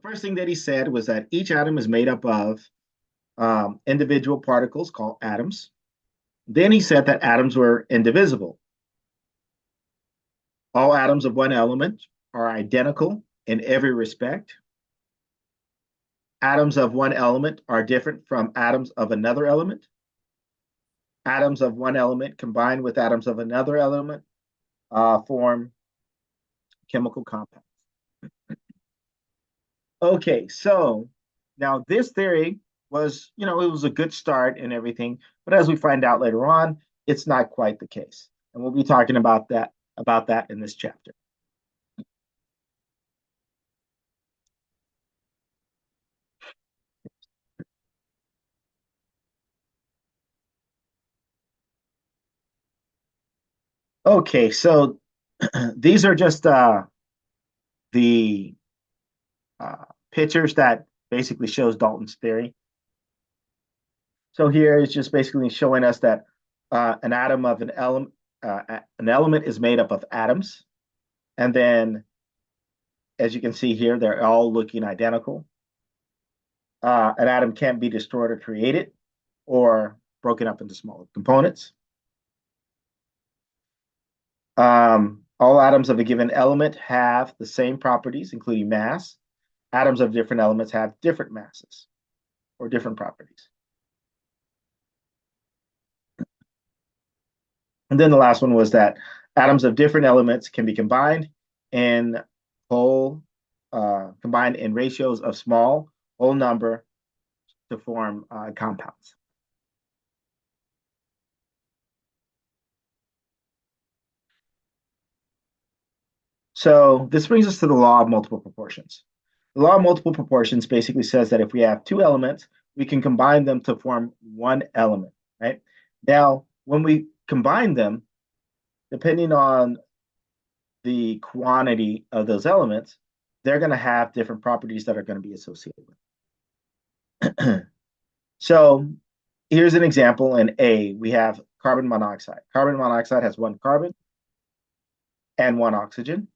The first thing that he said was that each atom is made up of individual particles called atoms. Then he said that atoms were indivisible. All atoms of one element are identical in every respect. Atoms of one element are different from atoms of another element. Atoms of one element combined with atoms of another element form chemical compounds. Okay, so now this theory was, it was a good start and everything, but as we find out later on, it's not quite the case. And we'll be talking about that in this chapter. Okay, so these are just the pictures that basically shows Dalton's theory. So here is just basically showing us that an atom of an element is made up of atoms, and then as you can see here, they're all looking identical. An atom can't be destroyed or created or broken up into smaller components. All atoms of a given element have the same properties, including mass. Atoms of different elements have different masses or different properties. And then the last one was that atoms of different elements can be combined in combined in ratios of small whole number to form compounds. So this brings us to the law of multiple proportions. The law of multiple proportions basically says that if we have two elements, we can combine them to form one element, right? Now, when we combine them, depending on the quantity of those elements, they're going to have different properties that are going to be associated with. So here's an example. In A, we have carbon monoxide. Carbon monoxide has one carbon and one oxygen.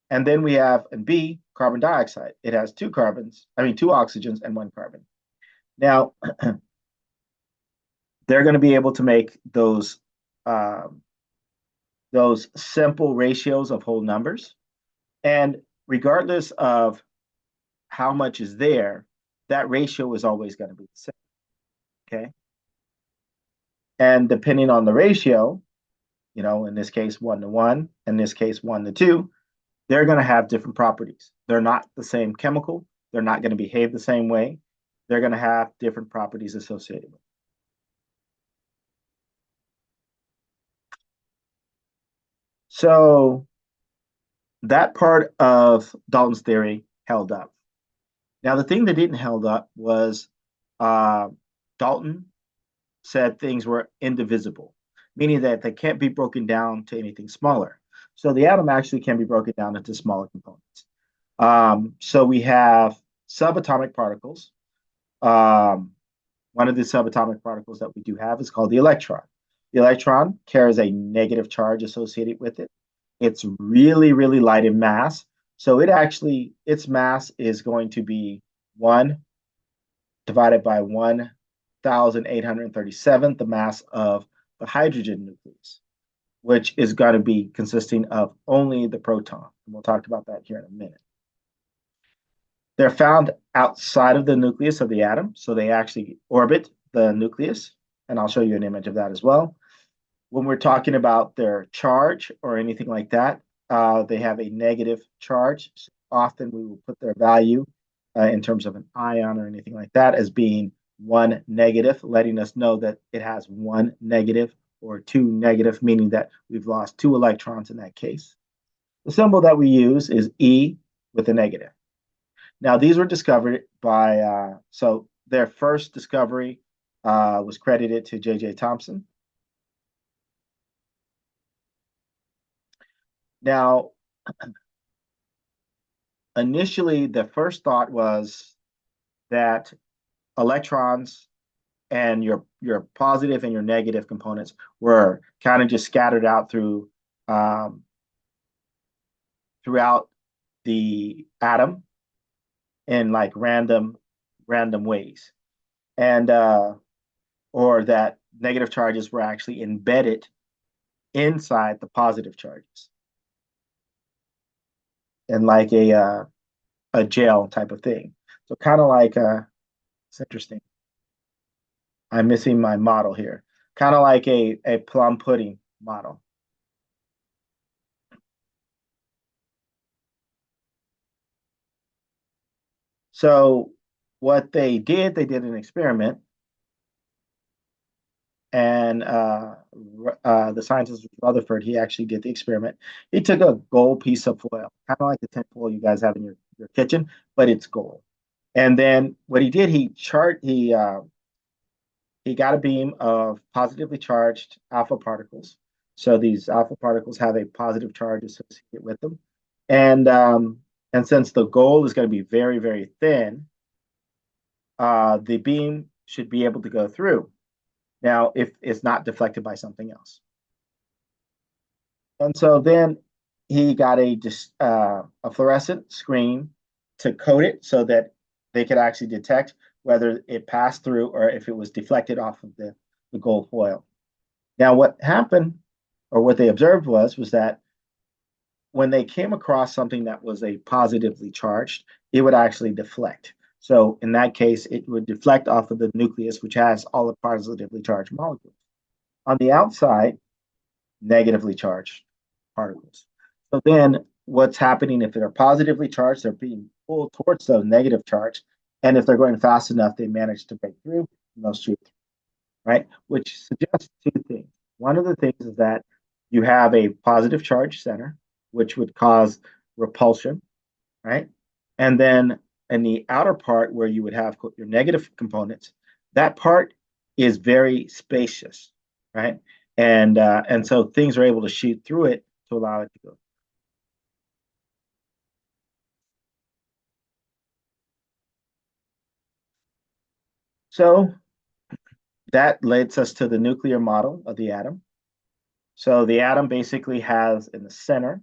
And then we have in B, carbon dioxide. It has two oxygens and one carbon. Now, they're going to be able to make those simple ratios of whole numbers. And regardless of how much is there, that ratio is always going to be the same. Okay. And depending on the ratio, in this case, 1:1, in this case, 1:2, they're going to have different properties. They're not the same chemical. They're not going to behave the same way. They're going to have different properties associated with it. So that part of Dalton's theory held up. Now, the thing that didn't held up was Dalton said things were indivisible, meaning that they can't be broken down to anything smaller. So the atom actually can be broken down into smaller components. So we have subatomic particles. One of the subatomic particles that we do have is called the electron. The electron carries a negative charge associated with it. It's really, really light in mass. So its mass is going to be 1 divided by 1,837, the mass of the hydrogen nucleus, which is going to be consisting of only the proton. And we'll talk about that here in a minute. They're found outside of the nucleus of the atom, so they actually orbit the nucleus, and I'll show you an image of that as well. When we're talking about their charge or anything like that, they have a negative charge. So often we will put their value in terms of an ion or anything like that as being 1 negative, letting us know that it has 1 negative or 2 negative, meaning that we've lost 2 electrons in that case. The symbol that we use is E with a negative. Now, these were discovered by, so their first discovery was credited to J.J. Thomson. Now, initially, the first thought was that electrons and your positive and your negative components were kind of just scattered out throughout the atom. in like random ways, and or that negative charges were actually embedded inside the positive charges, in like a gel type of thing. So kind of like it's interesting. I'm missing my model here. Kind of like a plum pudding model. So what they did an experiment, and the scientist Rutherford, he actually did the experiment. He took a gold piece of foil, kind of like the tin foil you guys have in your kitchen, but it's gold. And then what he did, he got a beam of positively charged alpha particles. So these alpha particles have a positive charge associated with them, and um, and since the gold is going to be very very thin, the beam should be able to go through. Now, if it's not deflected by something else. And so then he got a fluorescent screen to coat it so that they could actually detect whether it passed through or if it was deflected off of the gold foil. Now, what happened or what they observed was that when they came across something that was a positively charged, it would actually deflect. So in that case, it would deflect off of the nucleus, which has all the positively charged molecules. On the outside, negatively charged particles. So then what's happening if they're positively charged, they're being pulled towards the negative charge. And if they're going fast enough, they manage to break through and they'll shoot through, right? Which suggests two things. One of the things is that you have a positive charge center, which would cause repulsion, right? And then in the outer part where you would have your negative components, that part is very spacious, right? And so things are able to shoot through it to allow it to go. So that leads us to the nuclear model of the atom. So the atom basically has in the center,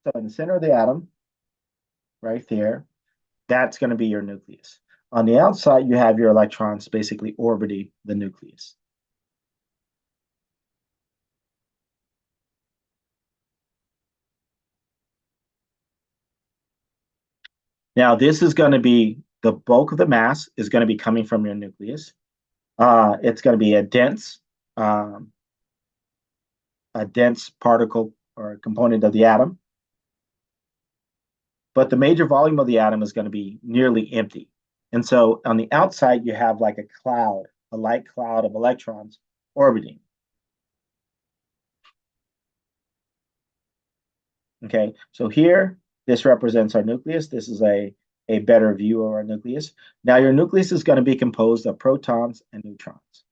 so in the center of the atom, right there, that's going to be your nucleus. On the outside, you have your electrons basically orbiting the nucleus. Now, this is going to be the bulk of the mass is going to be coming from your nucleus. It's going to be um, a dense particle or component of the atom, but the major volume of the atom is going to be nearly empty. And so on the outside, you have like a cloud, a light cloud of electrons orbiting. Okay, so here, this represents our nucleus. This is a better view of our nucleus. Now, your nucleus is going to be composed of protons and neutrons.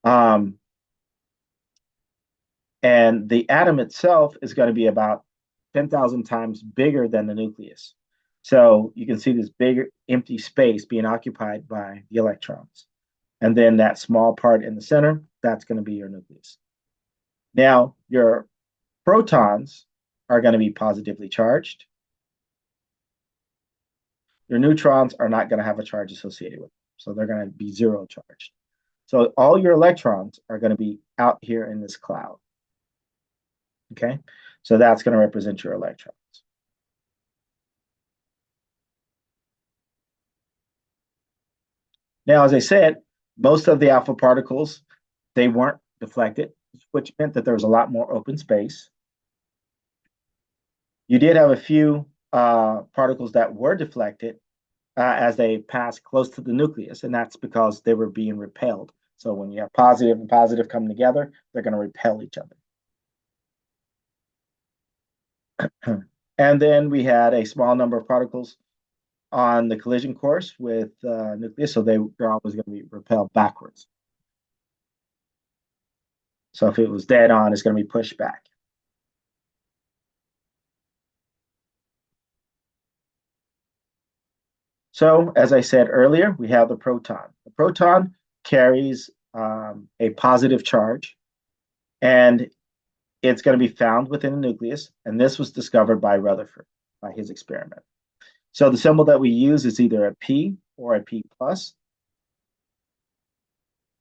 Um, and the atom itself is going to be about 10,000 times bigger than the nucleus. So you can see this bigger empty space being occupied by the electrons. And then that small part in the center, that's going to be your nucleus. Now, your protons are going to be positively charged. Your neutrons are not going to have a charge associated with them. So they're going to be zero charged. So all your electrons are going to be out here in this cloud. Okay, so that's going to represent your electrons. Now, as I said, most of the alpha particles, they weren't deflected, which meant that there was a lot more open space. You did have a few particles that were deflected as they passed close to the nucleus, and that's because they were being repelled. So when you have positive and positive coming together, they're going to repel each other. And then we had a small number of particles on the collision course with nucleus, so they're always going to be repelled backwards. So if it was dead on, it's going to be pushed back. So as I said earlier, we have the proton. The proton carries a positive charge, and it's going to be found within the nucleus. And this was discovered by Rutherford by his experiment. So the symbol that we use is either a P or a P plus.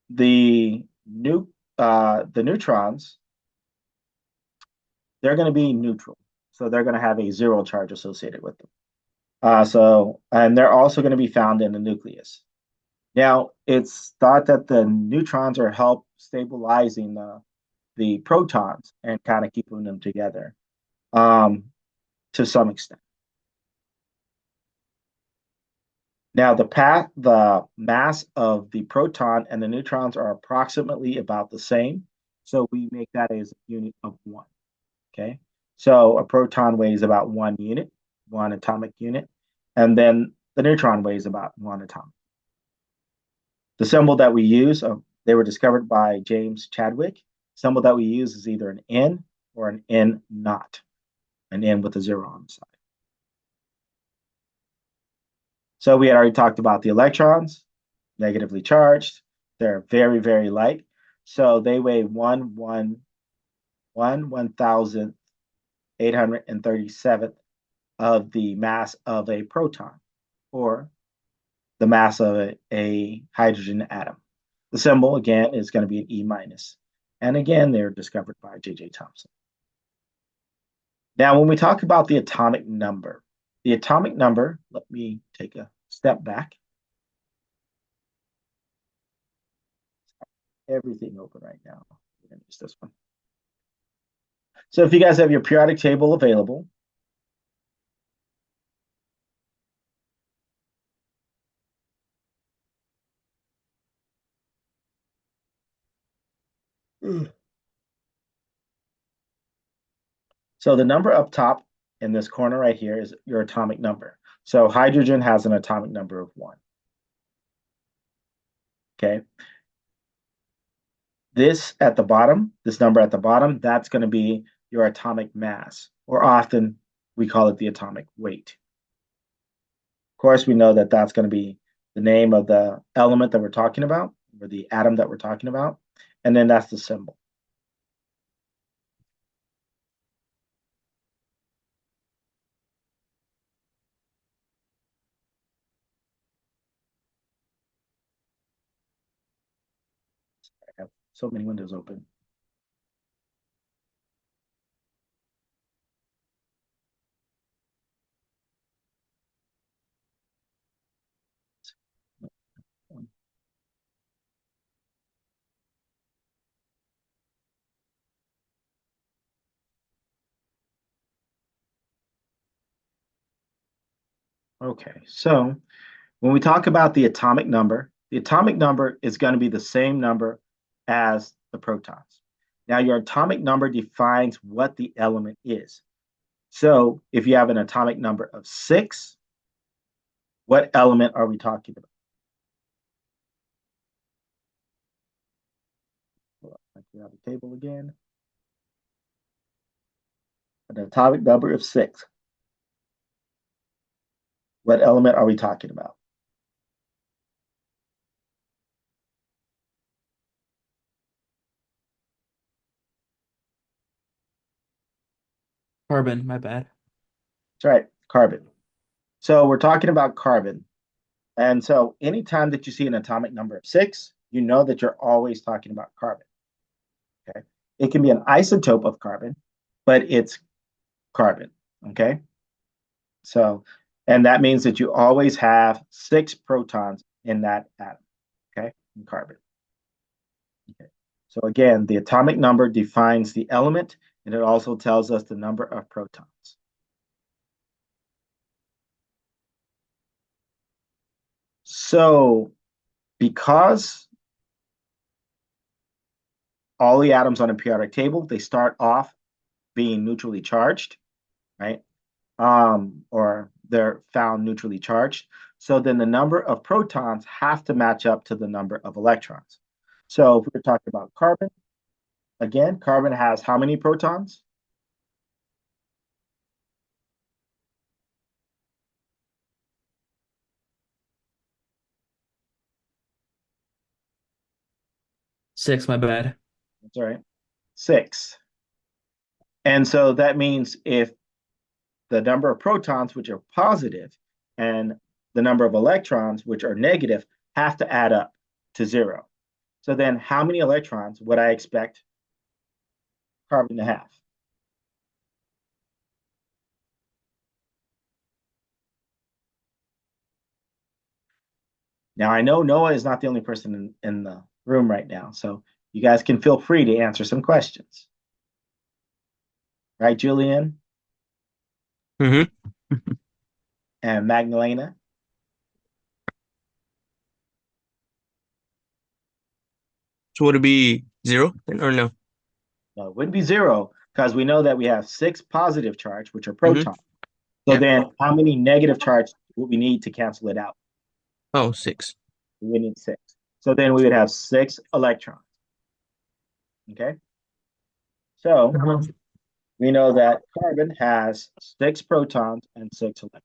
The neutrons, they're going to be neutral, so they're going to have a zero charge associated with them. And they're also going to be found in the nucleus. Now, it's thought that the neutrons are help stabilizing the protons and kind of keeping them together to some extent. Now, the mass of the proton and the neutrons are approximately about the same. So we make that as a unit of one. Okay. So a proton weighs about 1 unit, 1 atomic unit, and then the neutron weighs about 1 atom. The symbol that we use, they were discovered by James Chadwick. Symbol that we use is either an N or an N naught, an N with a zero on the side. So we had already talked about the electrons, negatively charged. They're very, very light. So they weigh 1,837th of the mass of a proton, or the mass of a hydrogen atom. The symbol, again, is going to be an E minus. And again, they're discovered by J.J. Thomson. Now, when we talk about the atomic number, let me take a step back. Everything open right now. We're going to use this one. So if you guys have your periodic table available, so the number up top in this corner right here is your atomic number. So hydrogen has an atomic number of 1. Okay. This at the bottom, this number at the bottom, that's going to be your atomic mass, or often we call it the atomic weight. Of course, we know that that's going to be the name of the element that we're talking about, or the atom that we're talking about, and then that's the symbol. I have so many windows open. Okay, so when we talk about the atomic number is going to be the same number as the protons. Now, your atomic number defines what the element is. So if you have an atomic number of 6, what element are we talking about? Clear out the table again. An atomic number of 6. What element are we talking about? Carbon, my bad. That's right, carbon. So we're talking about carbon. And so anytime that you see an atomic number of 6, you know that you're always talking about carbon. Okay. It can be an isotope of carbon, but it's carbon. Okay. So, and that means that you always have 6 protons in that atom. Okay. In carbon. Okay. So again, the atomic number defines the element, and it also tells us the number of protons. So because all the atoms on a periodic table, they start off being neutrally charged, right? Or they're found neutrally charged. So then the number of protons have to match up to the number of electrons. So if we're talking about carbon, again, carbon has how many protons? 6, my bad. That's all right. 6. And so that means if the number of protons, which are positive, and the number of electrons, which are negative, have to add up to 0. So then how many electrons would I expect carbon to have? Now, I know Noah is not the only person in the room right now, so you guys can feel free to answer some questions. Right, Julian Mm-hmm. and Magdalena? So would it be 0 then, or no? No, it wouldn't be 0 because we know that we have 6 positive charge, which are Mm-hmm. protons. So Yeah. then how many negative charge would we need to cancel it out? Oh, 6. We need 6. So then we would have 6 electrons. Okay. So Uh-huh. we know that carbon has 6 protons and 6 electrons.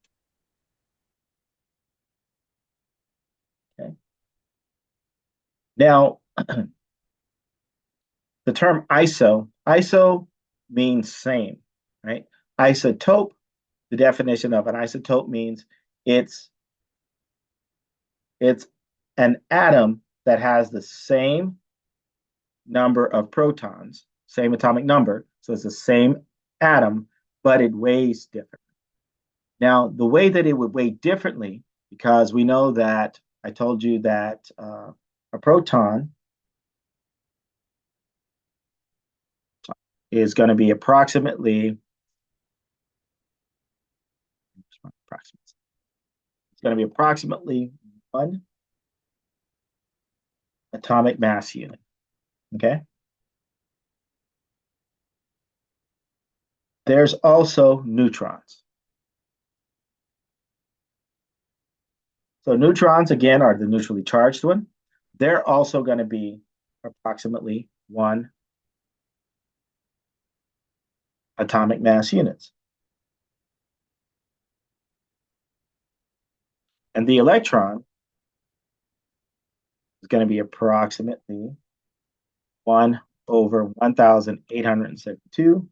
Okay. Now, the term iso means same, right? Isotope, the definition of an isotope means it's it's an atom that has the same number of protons, same atomic number, so it's the same atom, but it weighs different. Now, the way that it would weigh differently, because we know that I told you that a proton is going to be approximately, it's going to be approximately 1 atomic mass unit. Okay. There's also neutrons. So neutrons, again, are the neutrally charged one. They're also going to be approximately 1 atomic mass units. And the electron is going to be approximately 1 over 1,872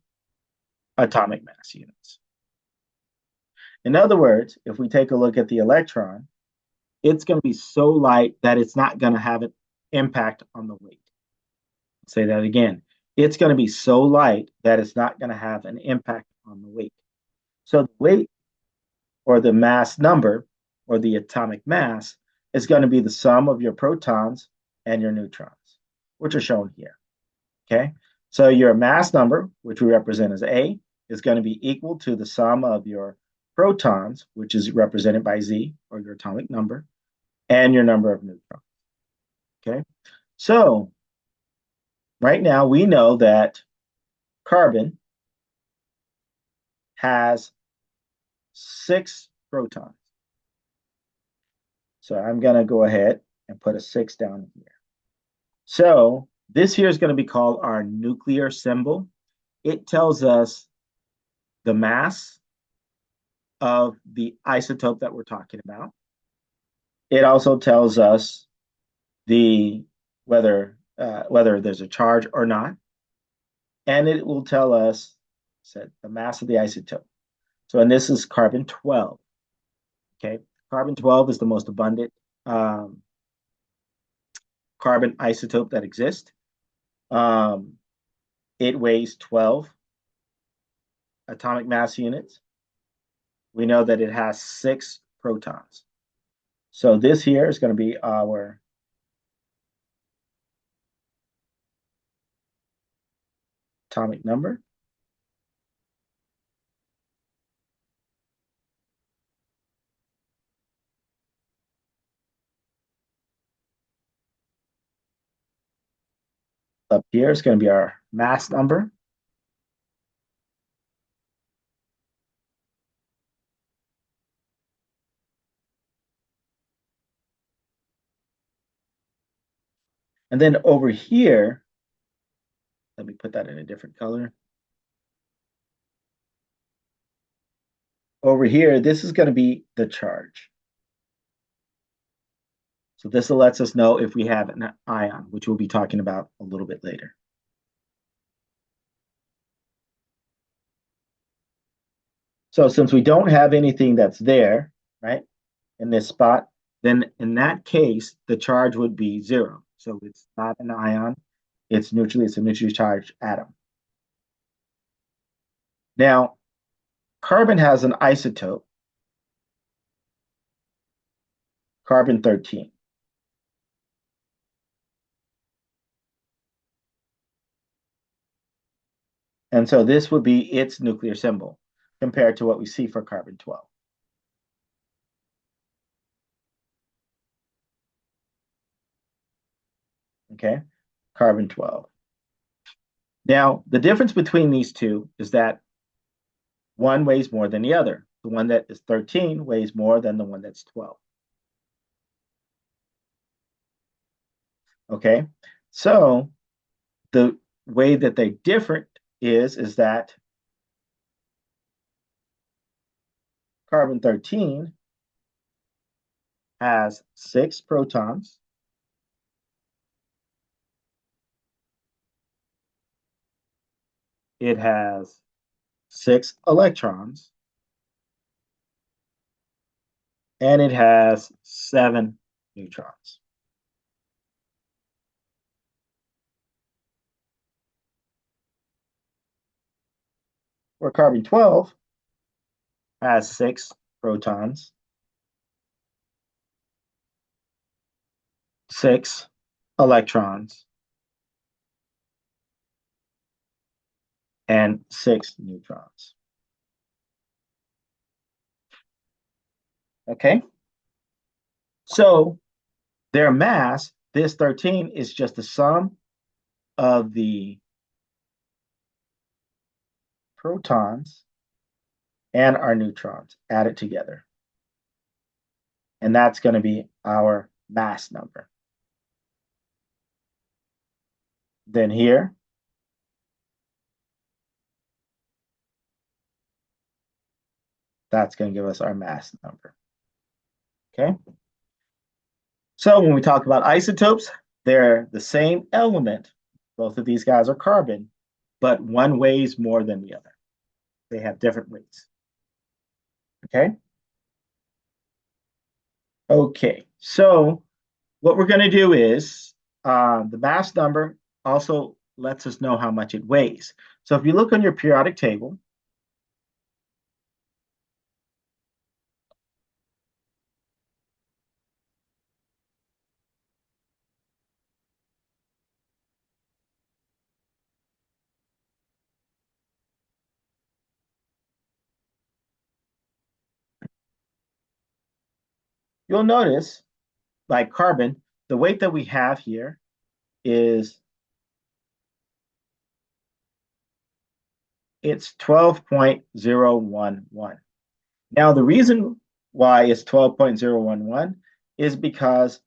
atomic mass units. In other words, if we take a look at the electron, it's going to be so light that it's not going to have an impact on the weight. I'll say that again. It's going to be so light that it's not going to have an impact on the weight. So the weight or the mass number or the atomic mass is going to be the sum of your protons and your neutrons, which are shown here. Okay. So your mass number, which we represent as A, is going to be equal to the sum of your protons, which is represented by Z, or your atomic number, and your number of neutrons. Okay. So right now we know that carbon has 6 protons. So I'm going to go ahead and put a 6 down here. So this here is going to be called our nuclear symbol. It tells us the mass of the isotope that we're talking about. It also tells us the whether there's a charge or not, and it will tell us the mass of the isotope. So, and this is carbon 12. Okay, carbon 12 is the most abundant um, carbon isotope that exists. Um, it weighs 12 atomic mass units. We know that it has 6 protons. So this here is going to be our atomic number. Up here is going to be our mass number. And then over here, let me put that in a different color. Over here, this is going to be the charge. So this lets us know if we have an ion, which we'll be talking about a little bit later. So since we don't have anything that's there, right, in this spot, then in that case, the charge would be 0. So it's not an ion, it's a neutrally charged atom. Now, carbon has an isotope, carbon 13. And so this would be its nuclear symbol compared to what we see for carbon 12. Okay, carbon 12. Now, the difference between these two is that one weighs more than the other. The one that is 13 weighs more than the one that's 12. Okay, so the way that they differ is that carbon 13 has 6 protons. It has 6 electrons. And it has 7 neutrons. Where carbon 12 has 6 protons, 6 electrons, and 6 neutrons. Okay, so their mass, this 13, is just the sum of the protons and our neutrons added together. And that's going to be our mass number. Then here, that's going to give us our mass number. Okay. So when we talk about isotopes, they're the same element. Both of these guys are carbon, but one weighs more than the other. They have different weights. Okay. Okay. So what we're going to do is the mass number also lets us know how much it weighs. So if you look on your periodic table, you'll notice, like carbon, the weight that we have here is it's 12.011. Now, the reason why it's 12.011 is because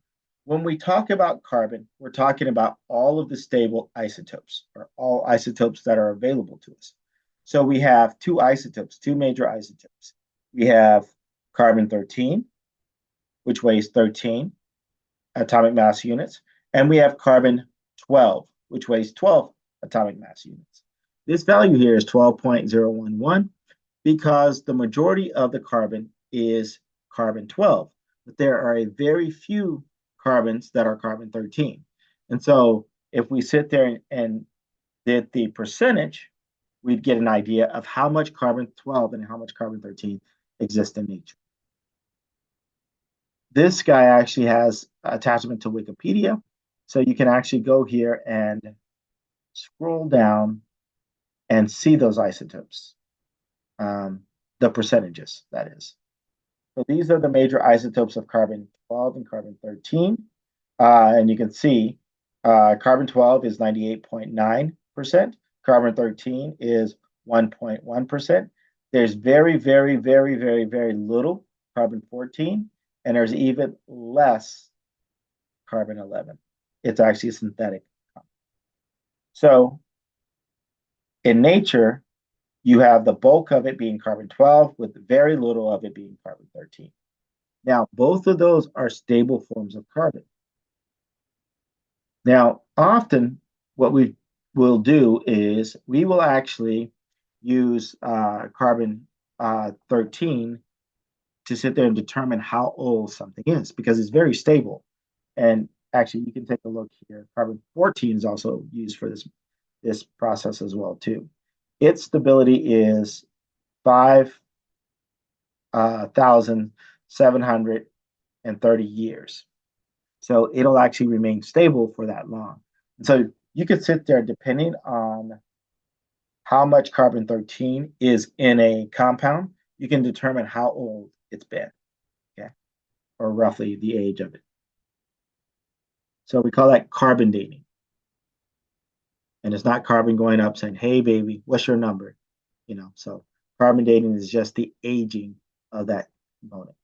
when we talk about carbon, we're talking about all of the stable isotopes, or all isotopes that are available to us. So we have two isotopes, two major isotopes. We have carbon 13, which weighs 13 atomic mass units, and we have carbon 12, which weighs 12 atomic mass units. This value here is 12.011 because the majority of the carbon is carbon 12, but there are a very few carbons that are carbon 13. And so if we sit there and did the percentage, we'd get an idea of how much carbon 12 and how much carbon 13 exists in nature. This guy actually has attachment to Wikipedia. So you can actually go here and scroll down and see those isotopes, the percentages, that is. So these are the major isotopes of carbon 12 and carbon 13. And you can see carbon 12 is 98.9%. Carbon 13 is 1.1%. There's very, very, very, very, very little carbon 14, and there's even less carbon 11. It's actually a synthetic. So in nature, you have the bulk of it being carbon 12 with very little of it being carbon 13. Now, both of those are stable forms of carbon. Now, often what we will do is we will actually use carbon 13 to sit there and determine how old something is because it's very stable. And actually, you can take a look here. Carbon 14 is also used for this process as well too. Its stability is 5,730 years. So it'll actually remain stable for that long. And so you could sit there depending on how much carbon 13 is in a compound, you can determine how old it's been, okay, or roughly the age of it. So we call that carbon dating. And it's not carbon going up saying, hey, baby, what's your number? So carbon dating is just the aging of that component.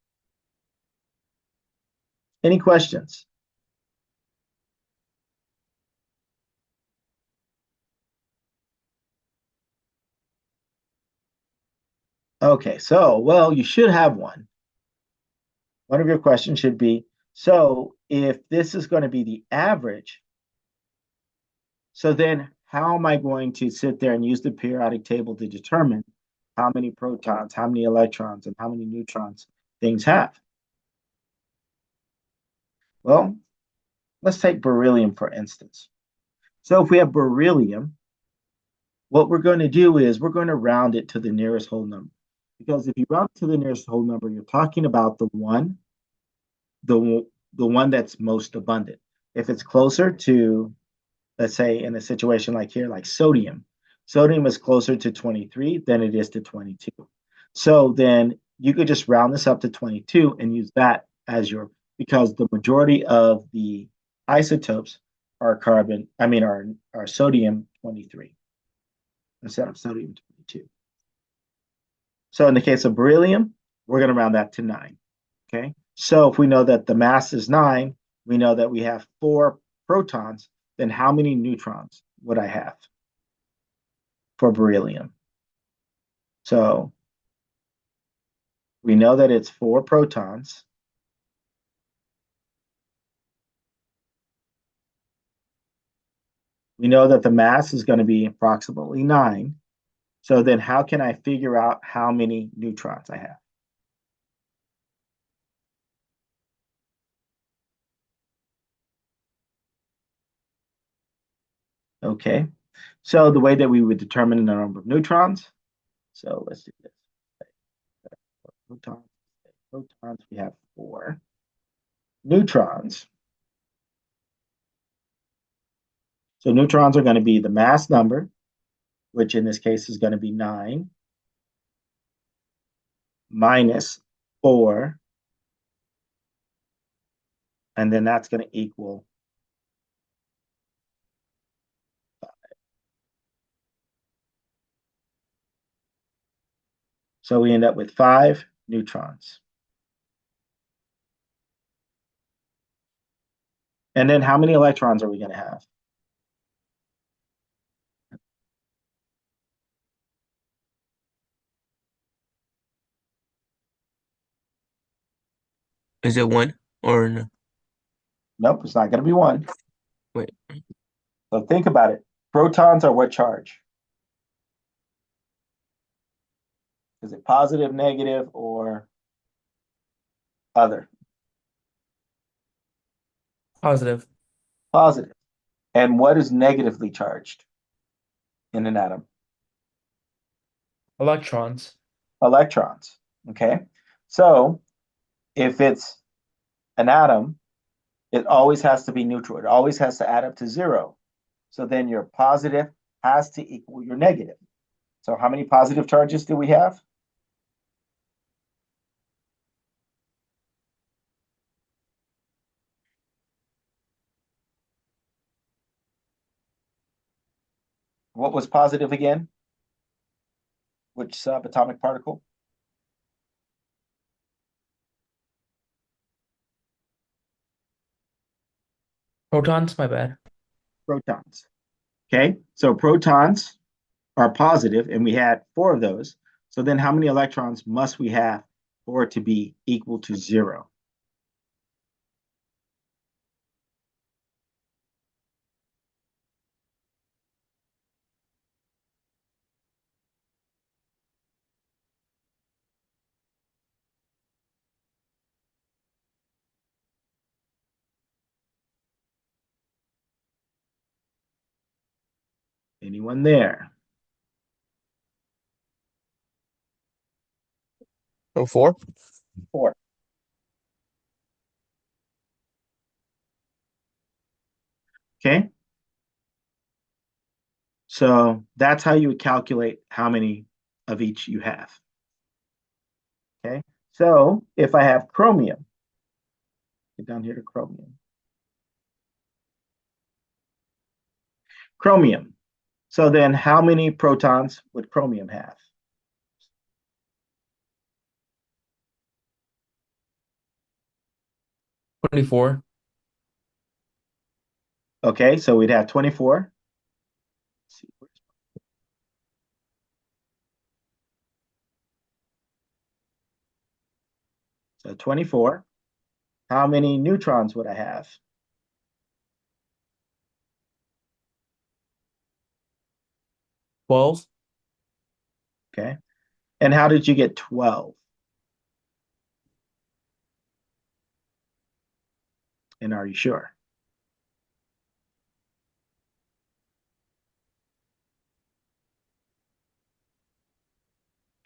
Any questions? Okay, so, well, you should have one. One of your questions should be, so if this is going to be the average, so then how am I going to sit there and use the periodic table to determine how many protons, how many electrons, and how many neutrons things have? Well, let's take beryllium, for instance. So if we have beryllium, what we're going to do is we're going to round it to the nearest whole number. Because if you round it to the nearest whole number, you're talking about the one that's most abundant. If it's closer to, let's say in a situation like here, like sodium is closer to 23 than it is to 22. So then you could just round this up to 22 and use that as because the majority of the isotopes are are sodium 23 instead of sodium 22. So in the case of beryllium, we're going to round that to 9. Okay. So if we know that the mass is 9, we know that we have 4 protons, then how many neutrons would I have for beryllium? So we know that it's 4 protons. We know that the mass is going to be approximately 9. So then how can I figure out how many neutrons I have? Okay, so the way that we would determine the number of neutrons, so let's do this. Protons, we have 4. Neutrons. So neutrons are going to be the mass number, which in this case is going to be 9, minus 4, and then that's going to equal 5. So we end up with 5 neutrons. And then how many electrons are we going to have? Is it 1 or no? Nope, it's not going to be 1. Wait. So think about it. Protons are what charge? Is it positive, negative, or other? Positive. Positive. And what is negatively charged in an atom? Electrons. Electrons. Okay. So if it's an atom, it always has to be neutral. It always has to add up to 0. So then your positive has to equal your negative. So how many positive charges do we have? What was positive again? Which subatomic particle? Protons, my bad. Protons. Okay, so protons are positive, and we had 4 of those. So then how many electrons must we have for it to be equal to 0? Anyone there? Oh, 4. 4. Okay. So that's how you would calculate how many of each you have. Okay. So if I have chromium, get down here to chromium. Chromium. So then how many protons would chromium have? $24. Okay, so we'd have 24. Let's see. So 24. How many neutrons would I have? $12. Okay. And how did you get 12? And are you sure?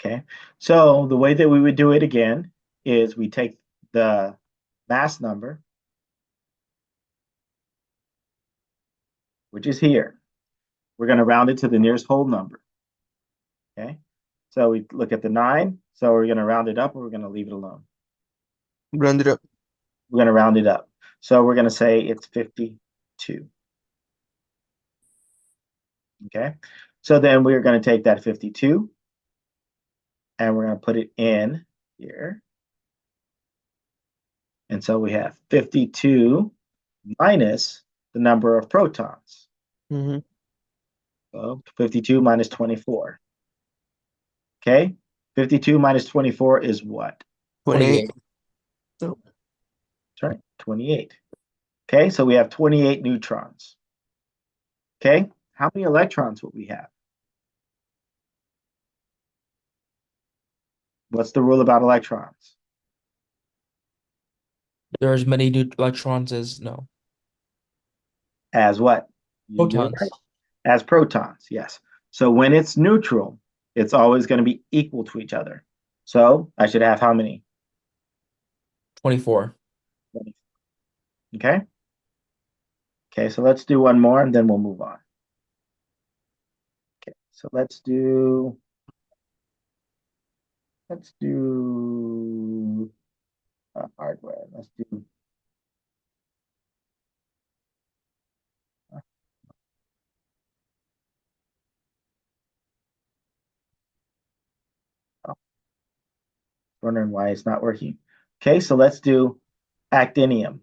Okay. So the way that we would do it again is we take the mass number, which is here. We're going to round it to the nearest whole number. Okay. So we look at the 9. So we're going to round it up or we're going to leave it alone. Round it up. We're going to round it up. So we're going to say it's 52. Okay. So then we're going to take that 52 and we're going to put it in here. And so we have 52 minus the number of protons. Mm-hmm. So 52 minus 24. Okay. 52 minus 24 is what? 28. That's right. 28. Okay. So we have 28 neutrons. Okay. How many electrons would we have? What's the rule about electrons? There are as many new electrons as no. As what? You do it Protons. right. As protons, yes. So when it's neutral, it's always going to be equal to each other. So I should have how many? 24. Okay. Okay, so let's do one more and then we'll move on. Okay, so let's do hardware. Let's do oh, wondering why it's not working. Okay, so let's do actinium.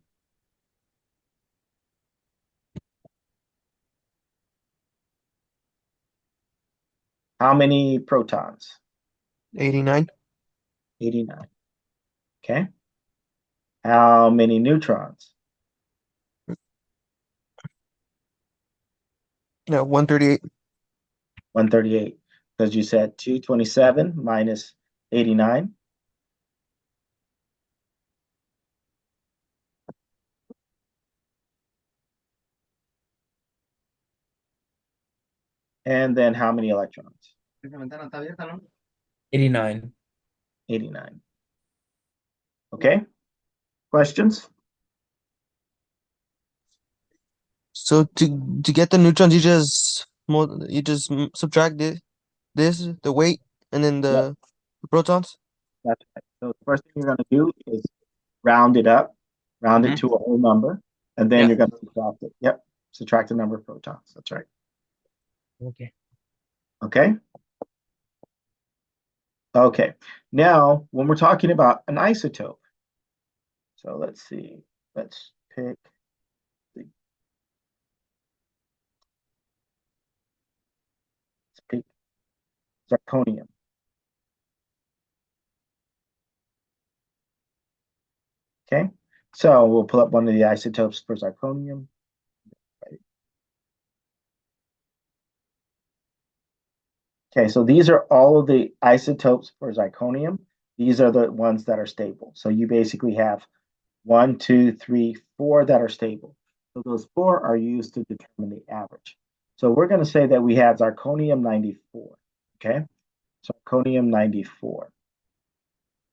How many protons? 89. 89. Okay. How many neutrons? Yeah, 138. 138. Because you said 227 minus 89. And then how many electrons? 89. 89. Okay. Questions? So to get the neutrons, subtract the weight, and then Yep, the protons. that's right. So the first thing you're going to do is round it up, round it Mhm. to a whole number, and then Yeah. you're going to subtract it. Yep. Subtract the number of protons. That's right. Okay. Okay. Okay. Now, when we're talking about an isotope, so let's see. Let's pick the let's pick zirconium. Okay. So we'll pull up one of the isotopes for zirconium. Okay, so these are all of the isotopes for zirconium. These are the ones that are stable. So you basically have 1, 2, 3, 4 that are stable. So those 4 are used to determine the average. So we're going to say that we have zirconium-94, okay? Zirconium-94.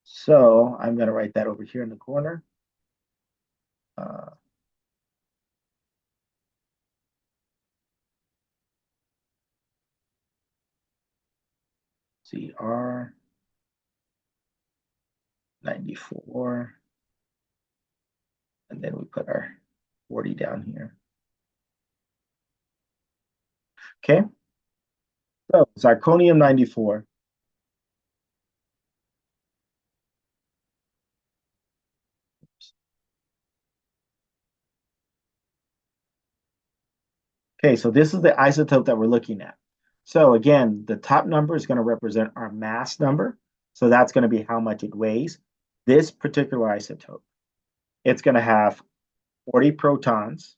So I'm going to write that over here in the corner. Cr 94. And then we put our 40 down here. Okay. So zirconium-94. Okay, so this is the isotope that we're looking at. So again, the top number is going to represent our mass number. So that's going to be how much it weighs. This particular isotope, it's going to have 40 protons.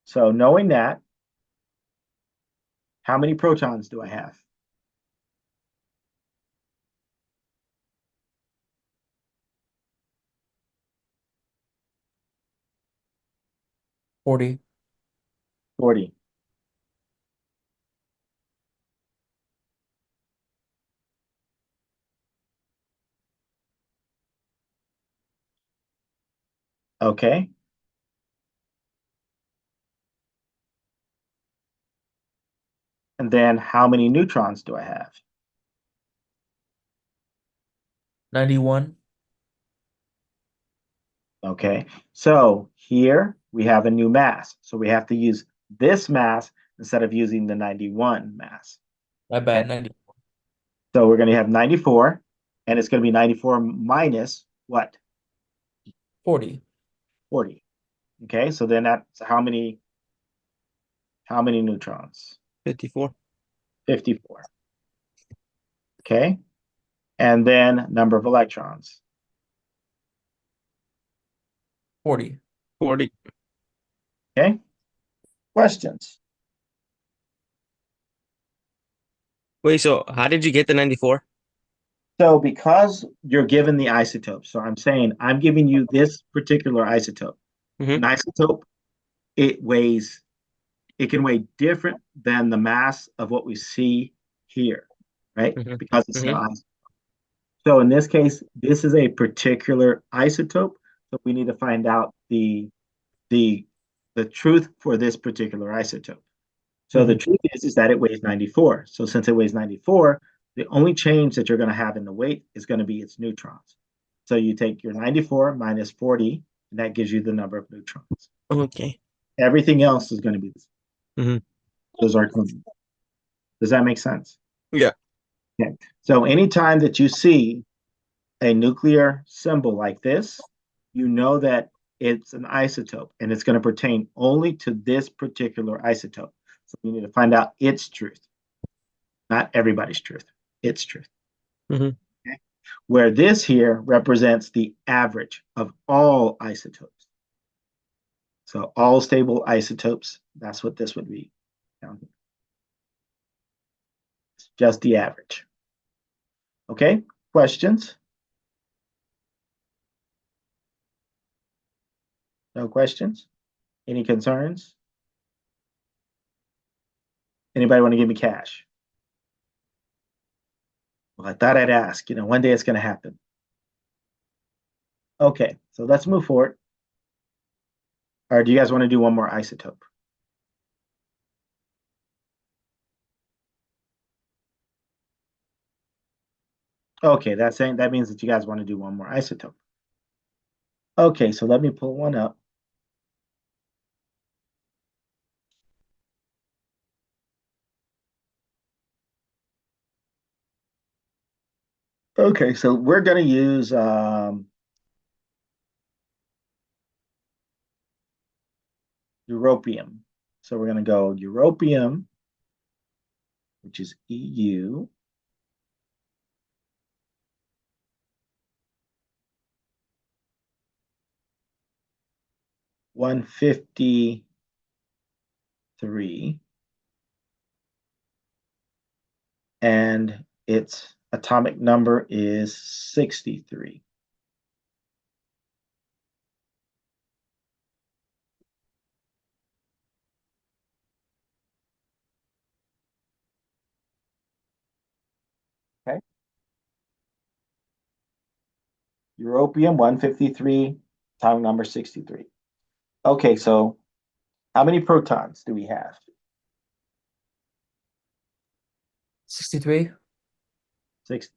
So knowing that, how many protons do I have? 40. 40. Okay. And then how many neutrons do I have? 91. Okay. So here we have a new mass. So we have to use this mass instead of using the 91 mass. My bad. 90. So we're going to have 94, and it's going to be 94 minus what? 40. 40. Okay, so then that's how many neutrons? 54. 54. Okay. And then number of electrons. 40. 40. Okay. Questions? Wait, so how did you get the 94? So because you're given the isotope, so I'm saying I'm giving you this particular isotope. An Mm-hmm. isotope, it can weigh different than the mass of what we see here, right? Mm-hmm. Because it's an Mm-hmm. isotope. So in this case, this is a particular isotope. So we need to find out the truth for this particular isotope. So the Mm-hmm. truth is that it weighs 94. So since it weighs 94, the only change that you're going to have in the weight is going to be its neutrons. So you take your 94 minus 40, and that gives you the number of neutrons. Okay. Everything else is going to be the same. Mm-hmm. Those are clean. Does that make sense? Yeah. Okay. So anytime that you see a nuclear symbol like this, you know that it's an isotope and it's going to pertain only to this particular isotope. So you need to find out its truth, not everybody's truth, its truth. Mm-hmm. Okay? Where this here represents the average of all isotopes. So all stable isotopes, that's what this would be down here. It's just the average. Okay, questions? No questions? Any concerns? Anybody want to give me cash? Well, I thought I'd ask. One day it's going to happen. Okay, so let's move forward. Or do you guys want to do one more isotope? Okay, that means that you guys want to do one more isotope. Okay, so let me pull one up. Okay, so we're going to use europium. So we're going to go europium, which is EU. $153, and its atomic number is 63. europium 153, atomic number 63. Okay, so how many protons do we have? 63. 63.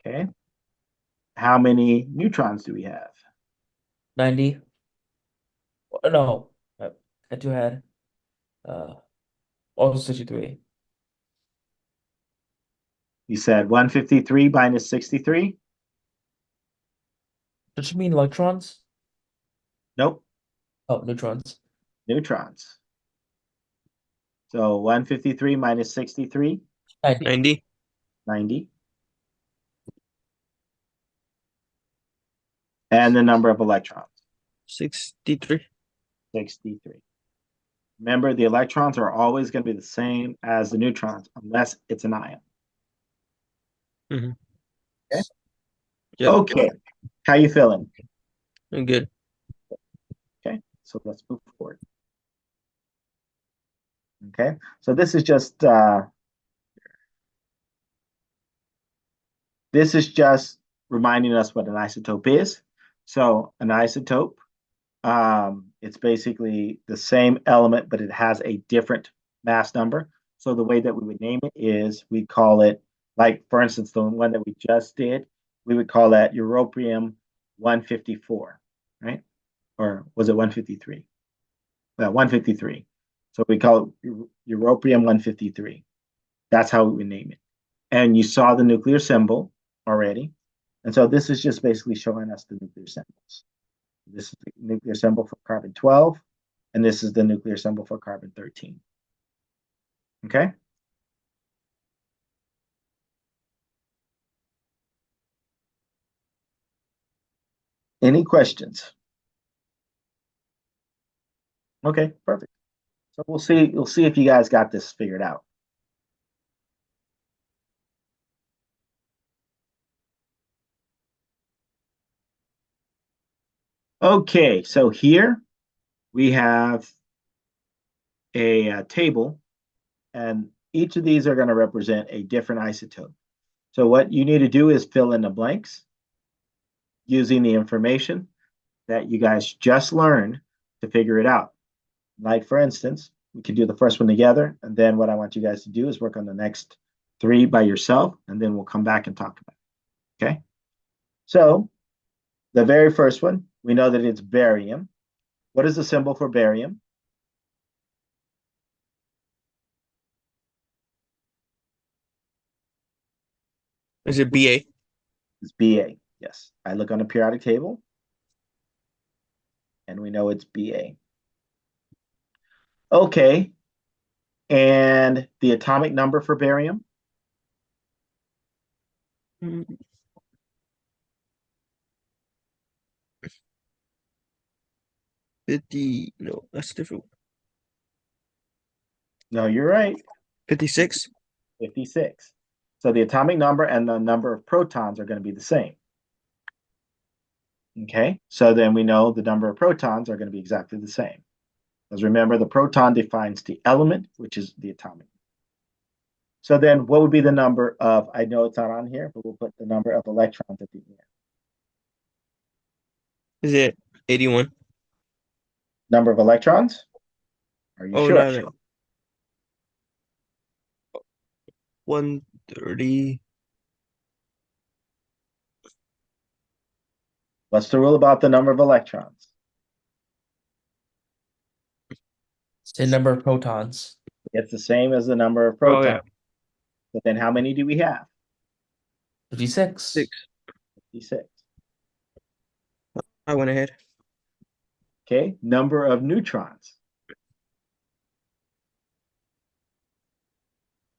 Okay. How many neutrons do we have? 90. No, I do had uh also 63. You said 153 minus 63? Does it mean electrons? Nope, Oh, neutrons. neutrons. So 153 minus 63, 90. 90. 90. And the number of electrons, 63. 63. Remember, the electrons are always going to be the same as the neutrons unless it's an ion. Mm-hmm. Okay. Yep. Okay. How you feeling? I'm good. Okay. So let's move forward. Okay. So this is just reminding us what an isotope is. So an isotope, it's basically the same element, but it has a different mass number. So the way that we would name it is we call it, like for instance, the one that we just did, we would call that europium 154, right? Or was it 153? 153. So we call it europium 153. That's how we would name it. And you saw the nuclear symbol already. And so this is just basically showing us the nuclear symbols. This is the nuclear symbol for carbon 12, and this is the nuclear symbol for carbon 13. Okay? Any questions? Okay, perfect. So we'll see if you guys got this figured out. Okay, so here we have a table, and each of these are going to represent a different isotope. So what you need to do is fill in the blanks using the information that you guys just learned to figure it out. Like for instance, we could do the first one together, and then what I want you guys to do is work on the next three by yourself, and then we'll come back and talk about it. Okay? So the very first one, we know that it's barium. What is the symbol for barium? Is it BA? It's Ba. Yes. I look on the periodic table, and we know it's Ba. Okay. And the atomic number for barium? 50. No, that's different. No, you're right. 56. 56. So the atomic number and the number of protons are going to be the same. Okay, so then we know the number of protons are going to be exactly the same. Because remember, the proton defines the element, which is the atomic. So then what would be the number of, I know it's not on here, but we'll put the number of electrons at the end. Is it 81? Number of electrons? Are you Oh, sure? no. 130. What's the rule about the number of electrons? Same number of protons. It's the same as the number of Oh, protons. yeah. But then how many do we have? 56. 6. 56. I went ahead. Okay, number of neutrons.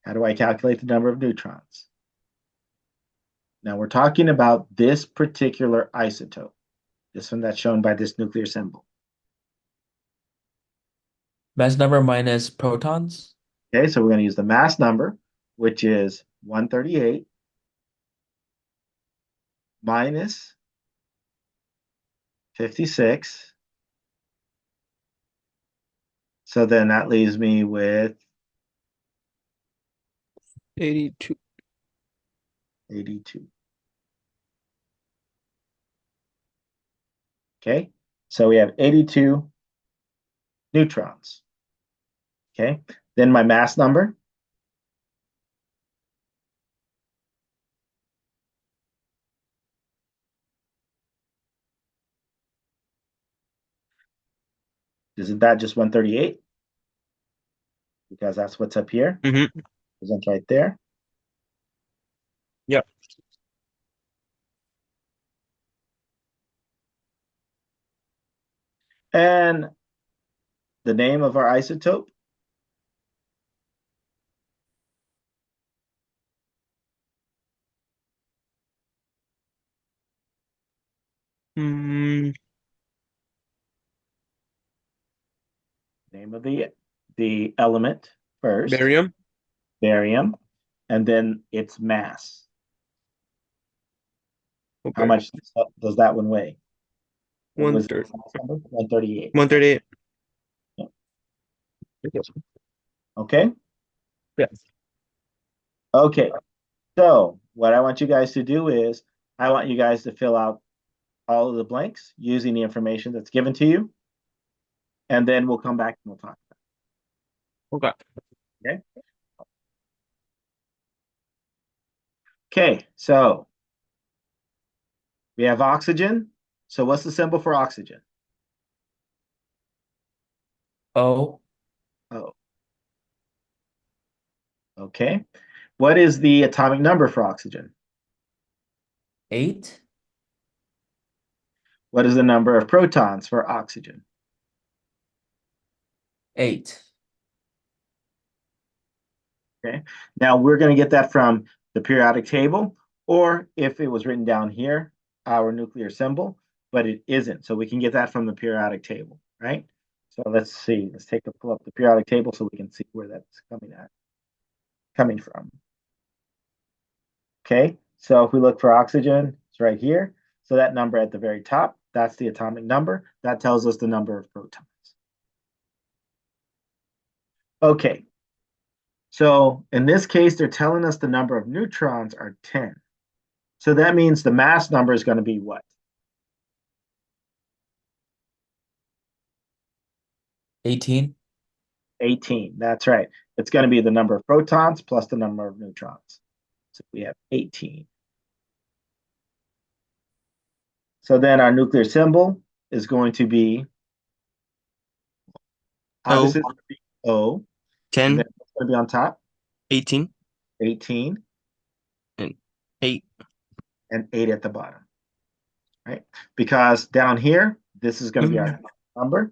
How do I calculate the number of neutrons? Now we're talking about this particular isotope, this one that's shown by this nuclear symbol. Mass number minus protons. Okay, so we're going to use the mass number, which is 138 minus 56. So then that leaves me with 82. 82. Okay, so we have 82 neutrons. Okay, then my mass number. Isn't that just 138? Because that's what's up here. Mm-hmm. Isn't right there. Yep. And the name of our isotope. Mm, Name of the element first. barium. Barium. And then its mass. Okay. How much does that one weigh? What was 130. the mass number? 138. 138. Yeah. Yes. Okay. Yes. Okay. So what I want you guys to do is I want you guys to fill out all of the blanks using the information that's given to you. And then we'll come back and we'll talk. Okay. Okay. Okay. So we have oxygen. So what's the symbol for oxygen? O. Oh. Okay. What is the atomic number for oxygen? 8. What is the number of protons for oxygen? 8. Okay. Now we're going to get that from the periodic table, or if it was written down here, our nuclear symbol, but it isn't. So we can get that from the periodic table, right? So let's see. Let's pull up the periodic table so we can see where that's coming from. Okay. So if we look for oxygen, it's right here. So that number at the very top, that's the atomic number. That tells us the number of protons. Okay. So in this case, they're telling us the number of neutrons are 10. So that means the mass number is going to be what? 18. 18. That's right. It's going to be the number of protons plus the number of neutrons. So we have 18. So then our nuclear symbol is going to be, obviously, it's going to be O. And 10, then it's going to be on top, 18, 18, and 8. and 8 at the bottom, right? Because down here, this is going to be our number.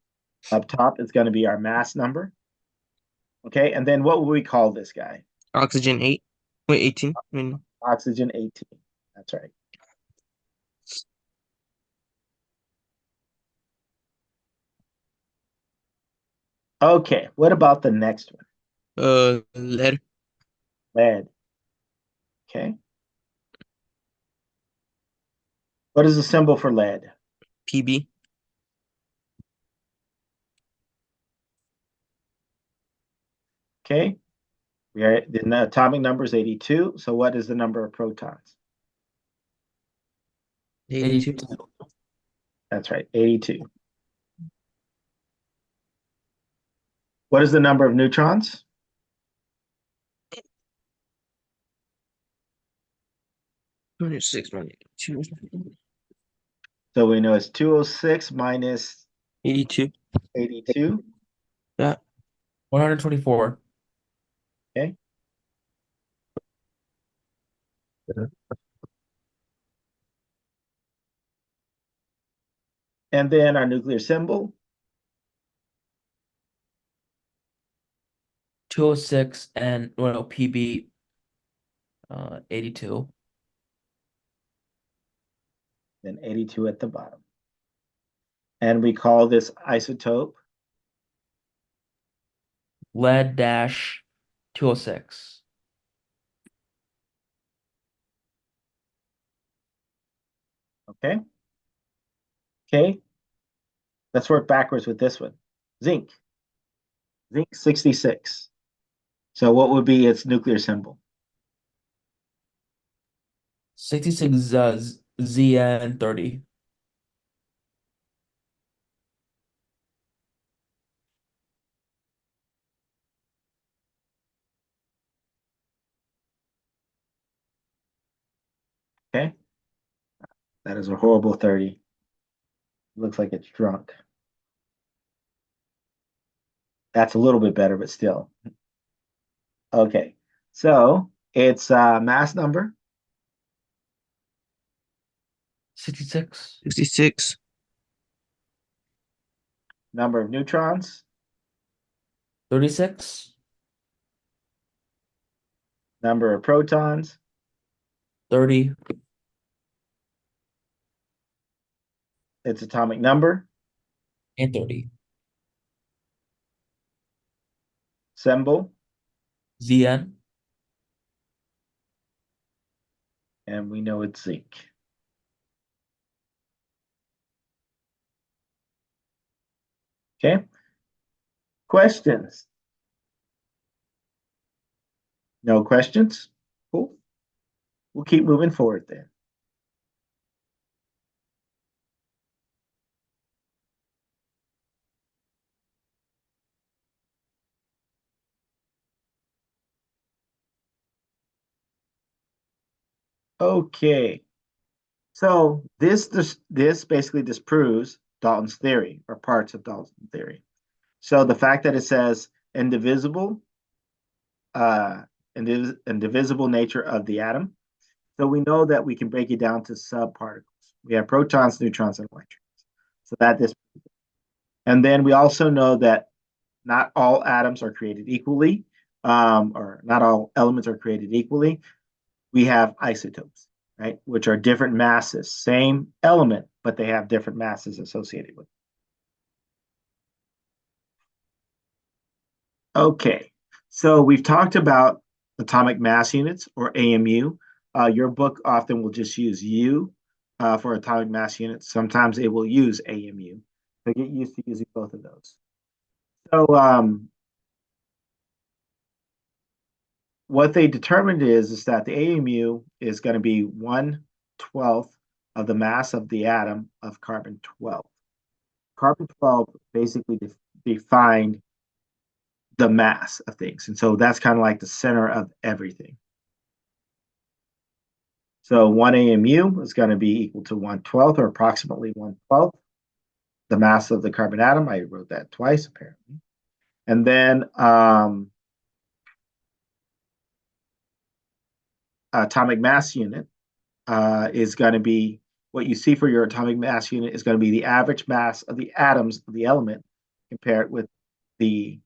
Up top, it's going to be our mass number. Okay, and then what will we call this guy? Oxygen 8. Wait, 18. I mean, Oxygen 18. That's right. Okay, what about the next one? lead. Lead. Okay. What is the symbol for lead? PB. Okay. The atomic number is 82. So what is the number of protons? 82. That's right, 82. What is the number of neutrons? 206 minus 2. So we know it's 206 minus 82. 82. Yeah. 124. Okay. And then our nuclear symbol. 206 and well PB 82. Then 82 at the bottom. And we call this isotope Lead dash 206. okay. Okay. Let's work backwards with this one. Zinc. Zinc 66. So what would be its nuclear symbol? 66 ZN 30. Okay. That is a horrible 30. Looks like it's drunk. That's a little bit better, but still. Okay. So it's mass number, 66. 66. number of neutrons, 36. number of protons, 30. its atomic number, And 30. symbol, ZN. and we know it's zinc. Okay. Questions? No questions? Cool. We'll keep moving forward then. Okay. So this basically disproves Dalton's theory, or parts of Dalton's theory. So the fact that it says indivisible, indivisible nature of the atom. So we know that we can break it down to subparticles. We have protons, neutrons, and electrons. So that this, and then we also know that not all atoms are created equally, or not all elements are created equally. We have isotopes, right, which are different masses, same element, but they have different masses associated with it. Okay, so we've talked about atomic mass units, or AMU. Your book often will just use U for atomic mass units. Sometimes it will use AMU. So get used to using both of those. So what they determined is that the AMU is going to be 1/12 of the mass of the atom of carbon 12. Carbon 12 basically defined the mass of things. And so that's kind of like the center of everything. So 1 AMU is going to be equal to 1/12, or approximately 1/12, the mass of the carbon atom. I wrote that twice, apparently. And then atomic mass unit is going to be, what you see for your atomic mass unit is going to be the average mass of the atoms of the element compared with the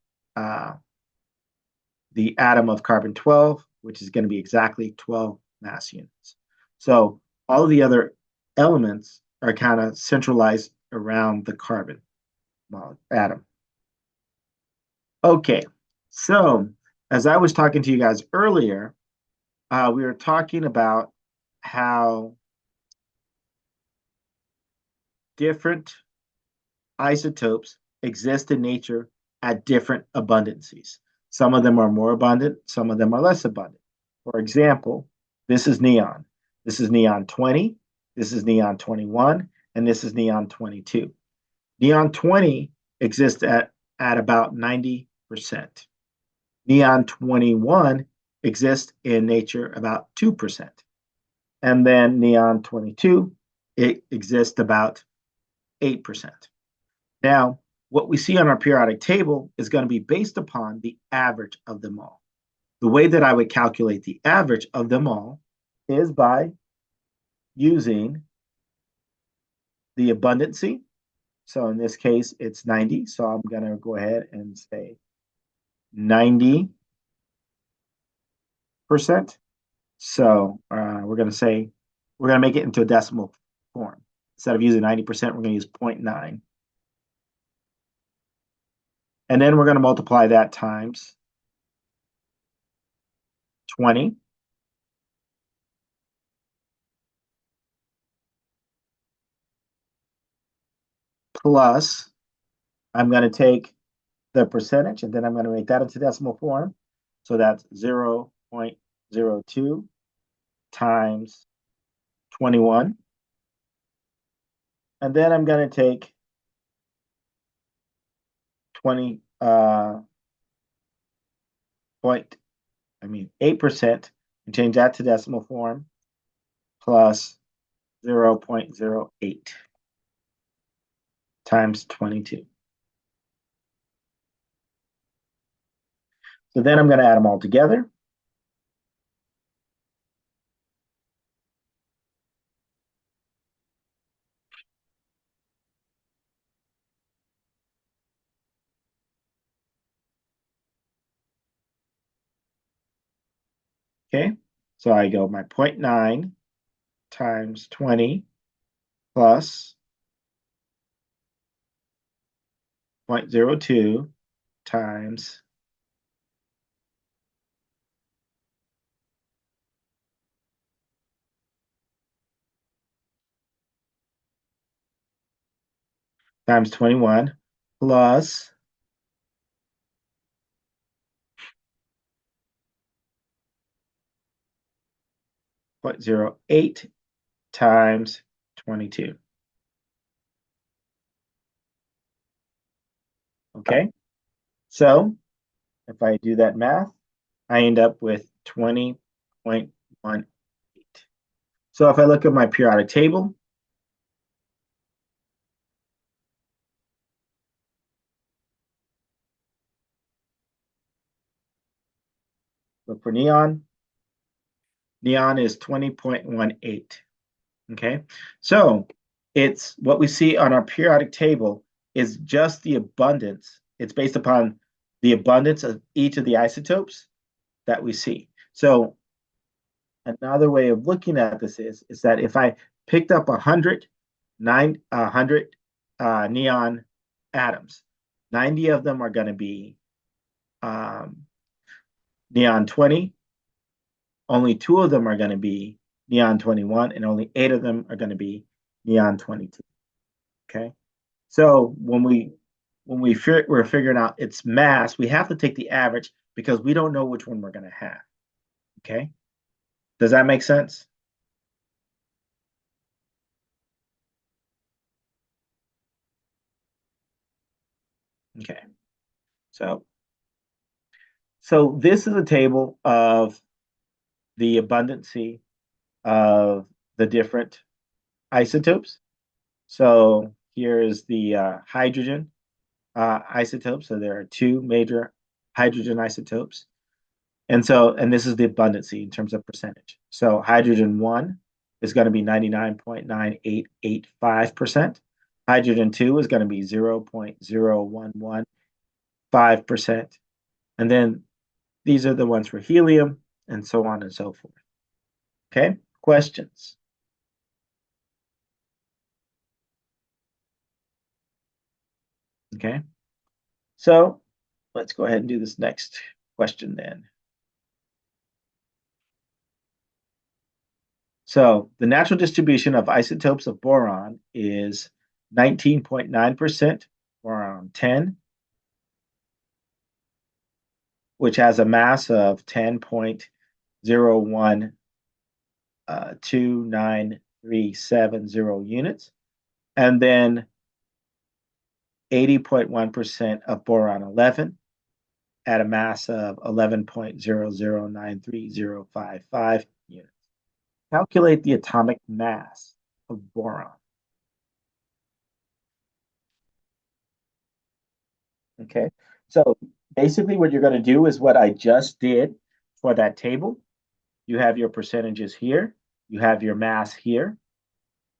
atom of carbon 12, which is going to be exactly 12 mass units. So all of the other elements are kind of centralized around the carbon atom. Okay, so as I was talking to you guys earlier, we were talking about how different isotopes exist in nature at different abundancies. Some of them are more abundant, some of them are less abundant. For example, this is neon. This is neon 20, this is neon 21, and this is neon 22. Neon 20 exists at about 90%. Neon 21 exists in nature about 2%. And then neon 22, it exists about 8%. Now, what we see on our periodic table is going to be based upon the average of them all. The way that I would calculate the average of them all is by using the abundancy. So in this case, it's 90. So I'm going to go ahead and say 90%. So we're going to make it into a decimal form. Instead of using 90%, we're going to use 0.9. And then we're going to multiply that times 20. Plus, I'm going to take the percentage, and then I'm going to make that into decimal form. So that's 0.02 times 21. And then I'm going to take 20 8% and change that to decimal form plus 0.08 times 22. So then I'm going to add them all together. Okay, so I go my 0.9 times 20 plus 0.02 times 21 plus 0.08 times 22. Okay, so if I do that math, I end up with 20.18. So if I look at my periodic table, look for neon. Neon is 20.18. Okay, so it's what we see on our periodic table is just the abundance. It's based upon the abundance of each of the isotopes that we see. So another way of looking at this is that if I picked up 100 neon atoms, 90 of them are going to be neon 20, only 2 of them are going to be neon 21, and only 8 of them are going to be neon 22. Okay, so when we're figuring out its mass, we have to take the average because we don't know which one we're going to have. Okay, does that make sense? Okay, so this is a table of the abundancy of the different isotopes. So here is the hydrogen isotope. So there are 2 major hydrogen isotopes. And this is the abundancy in terms of percentage. So hydrogen 1 is going to be 99.9885%. Hydrogen 2 is going to be 0.0115%. And then these are the ones for helium, and so on and so forth. Okay, questions? Okay, so let's go ahead and do this next question then. So the natural distribution of isotopes of boron is 19.9% boron 10, which has a mass of 10.012937 units, and then 80.1% of boron 11 at a mass of 11.0093055 units. Calculate the atomic mass of boron. Okay, so basically what you're going to do is what I just did for that table. You have your percentages here, you have your mass here,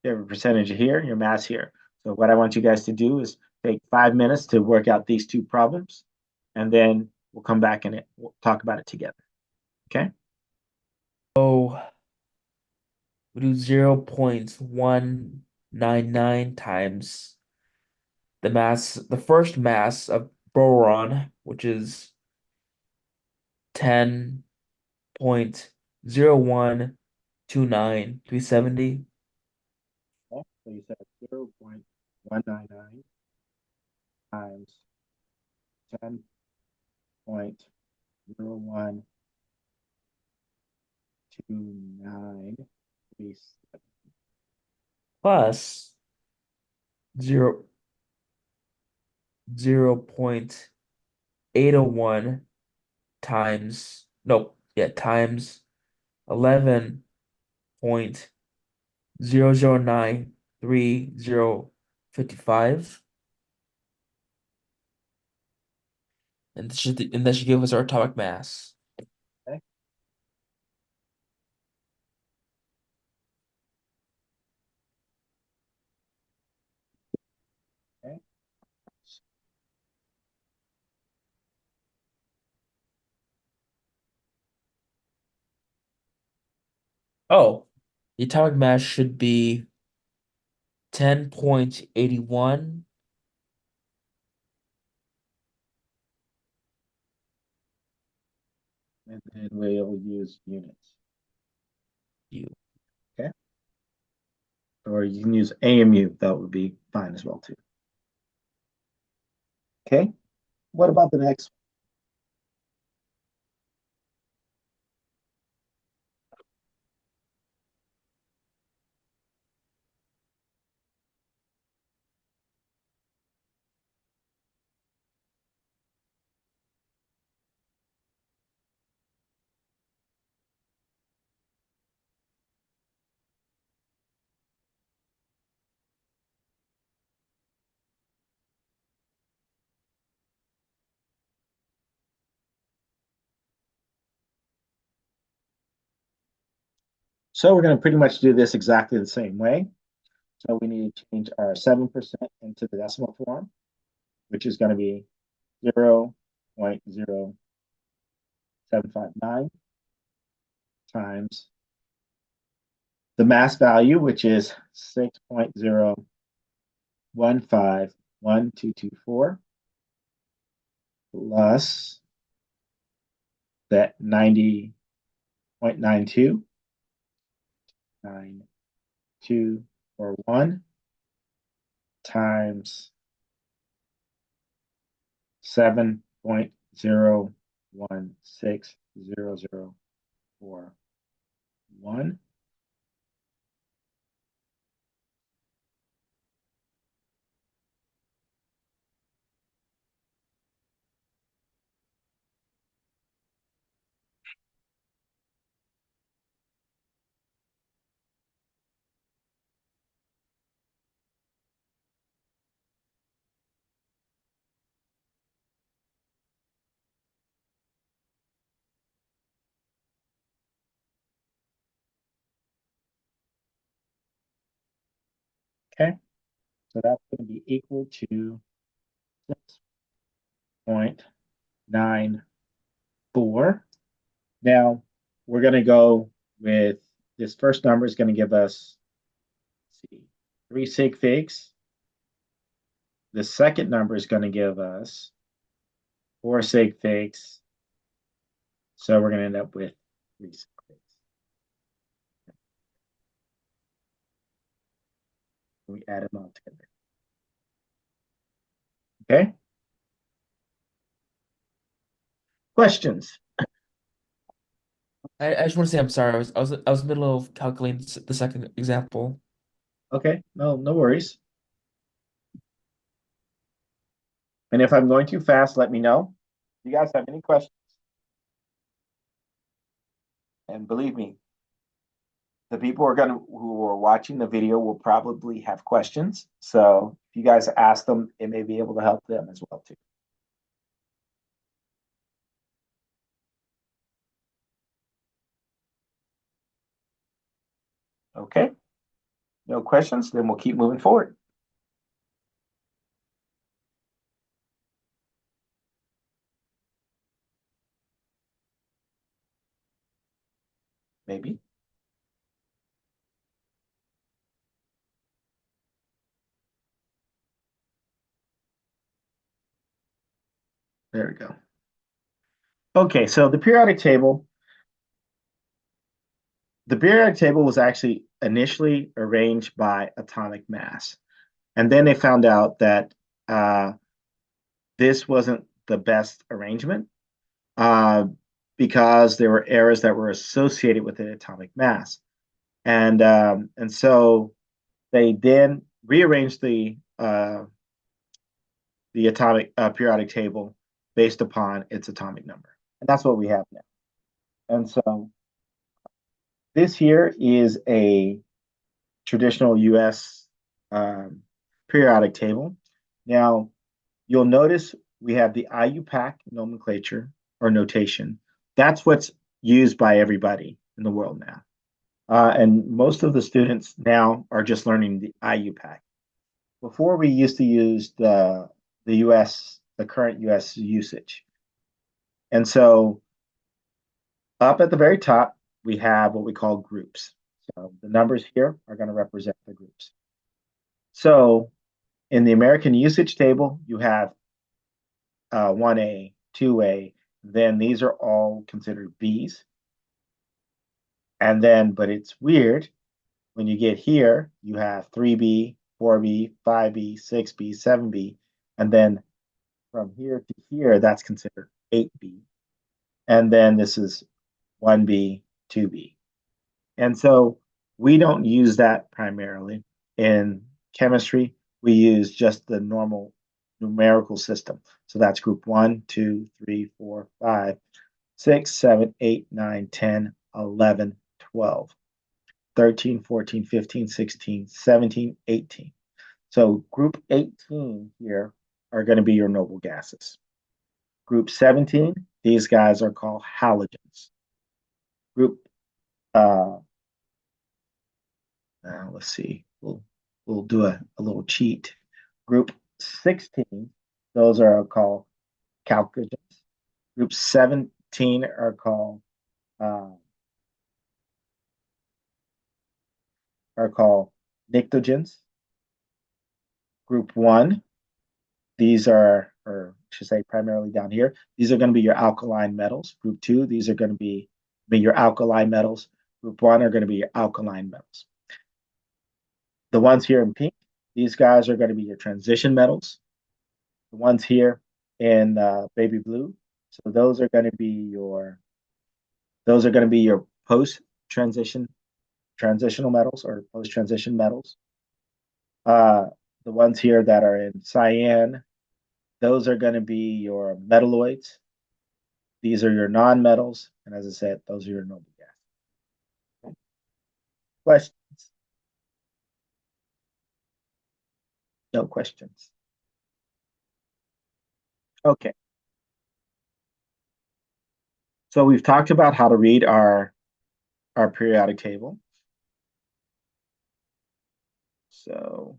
you have a percentage here, your mass here. So what I want you guys to do is take 5 minutes to work out these 2 problems, and then we'll come back and we'll talk about it together. Okay? So we do 0.199 times the first mass of boron, which is 10.0129370. So you said 0.199 times 10.0129370. plus 0.801 times, no, yeah, times 11.009355. And that should give us our atomic mass. Okay. Okay. Oh, the atomic mass should be 10.81. And then we'll use units. U. Okay. Or you can use AMU. That would be fine as well too. Okay. What about the next? So we're going to pretty much do this exactly the same way. So we need to change our 7% into the decimal form, which is going to be 0.0759 times the mass value, which is 6.0151224 plus that 90.92 9241 times 7.0160041. Okay, so that's going to be equal to 6.94. Now we're going to go with this first number is going to give us, let's see, 3 sig figs. The second number is going to give us 4 sig figs. So we're going to end up with 3 sig figs. We add them all together. Okay. Questions? I just want to say I'm sorry. I was in the middle of calculating the second example. Okay, no worries. And if I'm going too fast, let me know. If you guys have any questions? And believe me, the people who are watching the video will probably have questions. So if you guys ask them, it may be able to help them as well too. Okay, no questions, then we'll keep moving forward. Maybe. There we go. Okay, so the periodic table was actually initially arranged by atomic mass. And then they found out that this wasn't the best arrangement because there were errors that were associated with the atomic mass. And so They then rearrange the atomic periodic table based upon its atomic number. And that's what we have now. And so this here is a traditional US periodic table. Now, you'll notice we have the IUPAC nomenclature or notation. That's what's used by everybody in the world now. And most of the students now are just learning the IUPAC. Before we used to use the US, the current US usage. And so up at the very top, we have what we call groups. So the numbers here are going to represent the groups. So in the American usage table, you have 1A, 2A, then these are all considered Bs. And then, but it's weird, when you get here, you have 3B, 4B, 5B, 6B, 7B, and then from here to here, that's considered 8B. And then this is 1B, 2B. And so we don't use that primarily. In chemistry, we use just the normal numerical system. So that's group 1, 2, 3, 4, 5, 6, 7, 8, 9, 10, 11, 12, 13, 14, 15, 16, 17, 18. So group 18 here are going to be your noble gases. Group 17, these guys are called halogens. Group, let's see, we'll do a little cheat. Group 16, those are called chalcogens. Group 17 are called pnictogens. Group 1, these are, or I should say primarily down here, these are going to be your alkaline metals. Group 2, these are going to be your alkali metals. Group 1 are going to be your alkaline metals. The ones here in pink, these guys are going to be your transition metals. The ones here in baby blue, so those are going to be your post-transitional metals or post-transition metals. The ones here that are in cyan, those are going to be your metalloids. These are your non-metals, and as I said, those are your noble gases. Questions? No questions. Okay. So we've talked about how to read our periodic table. So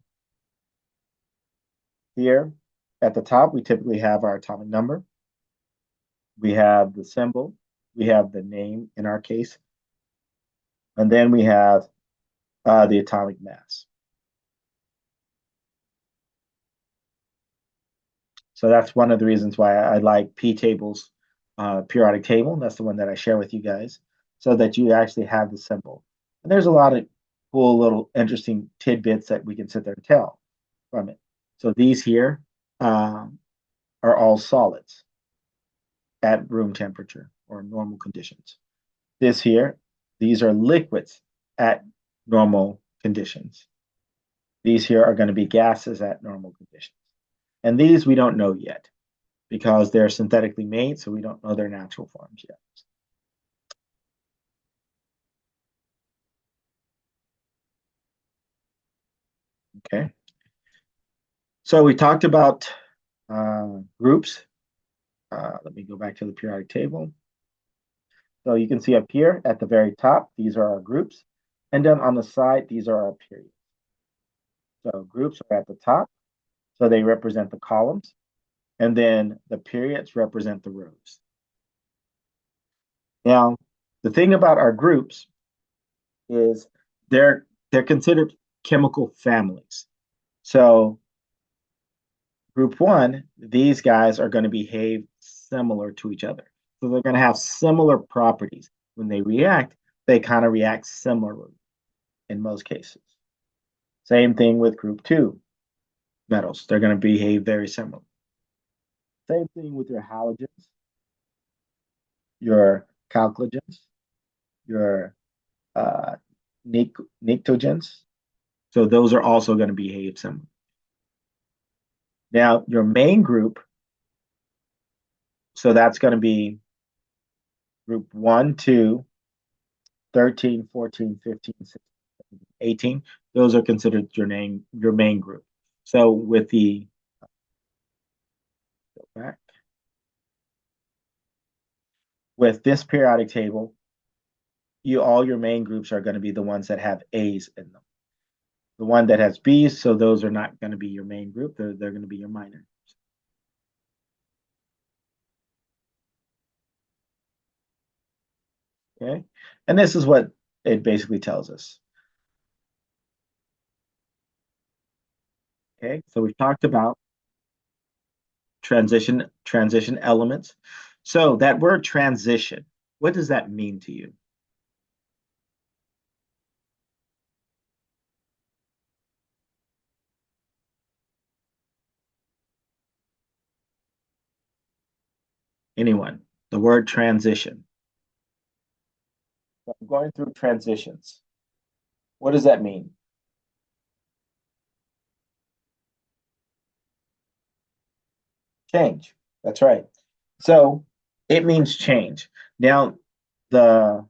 here at the top, we typically have our atomic number. We have the symbol. We have the name in our case. And then we have the atomic mass. So that's one of the reasons why I like P-table's periodic table. That's the one that I share with you guys, so that you actually have the symbol. And there's a lot of cool little interesting tidbits that we can sit there and tell from it. So these here are all solids at room temperature or normal conditions. This here, these are liquids at normal conditions. These here are going to be gases at normal conditions. And these we don't know yet because they're synthetically made, so we don't know their natural forms yet. Okay. So we talked about groups. Let me go back to the periodic table. So you can see up here at the very top, these are our groups. And then on the side, these are our periods. So groups are at the top, so they represent the columns. And then the periods represent the rows. Now, the thing about our groups is they're considered chemical families. So group 1, these guys are going to behave similar to each other. So they're going to have similar properties. When they react, they kind of react similarly in most cases. Same thing with group 2 metals. They're going to behave very similar. Same thing with your halogens, your chalcogens, your pnictogens. So those are also going to behave similarly. Now, your main group, so that's going to be group 1, 2, 13, 14, 15, 16, 17, 18. Those are considered your main group. So with the go back. With this periodic table, all your main groups are going to be the ones that have A's in them. The one that has B's, so those are not going to be your main group. They're going to be your minor groups. Okay, and this is what it basically tells us. Okay, so we've talked about transition elements. So that word transition, what does that mean to you? Anyone? The word transition. So I'm going through transitions. What does that mean? Change. That's right. So it means change. Now, the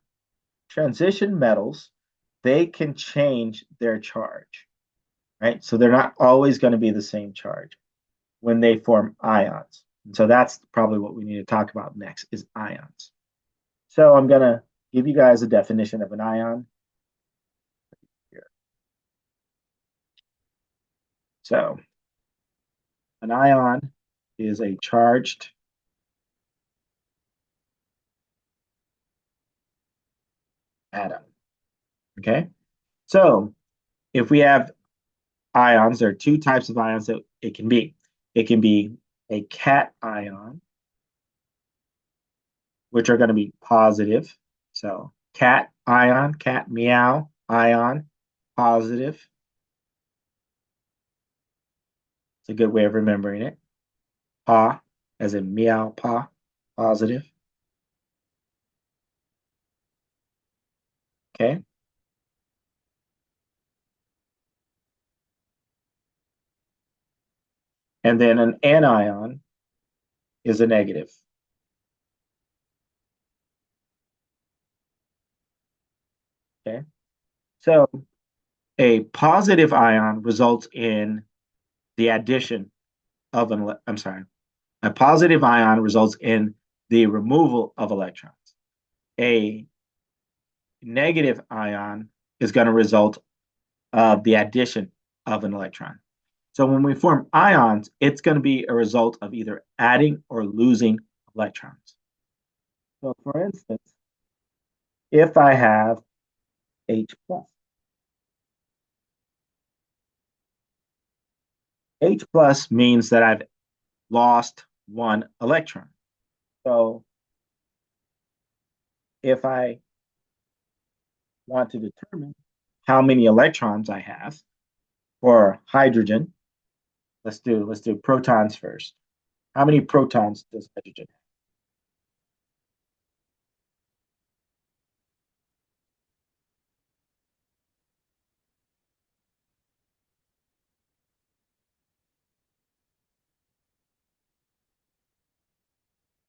transition metals, they can change their charge, right? So they're not always going to be the same charge when they form ions. And so that's probably what we need to talk about next is ions. So I'm going to give you guys a definition of an ion. Here. So an ion is a charged atom. Okay. So if we have ions, there are two types of ions that it can be. It can be a cation, which are going to be positive. So cat ion, cat meow, ion, positive. It's a good way of remembering it. Pa, as in meow, pa, positive. Okay. And then an anion is a negative. Okay. So a positive ion results in the addition of a positive ion results in the removal of electrons. A negative ion is going to result of the addition of an electron. So when we form ions, it's going to be a result of either adding or losing electrons. So for instance, if I have H plus, H plus means that I've lost one electron. So if I want to determine how many electrons I have for hydrogen, let's do protons first. How many protons does hydrogen have?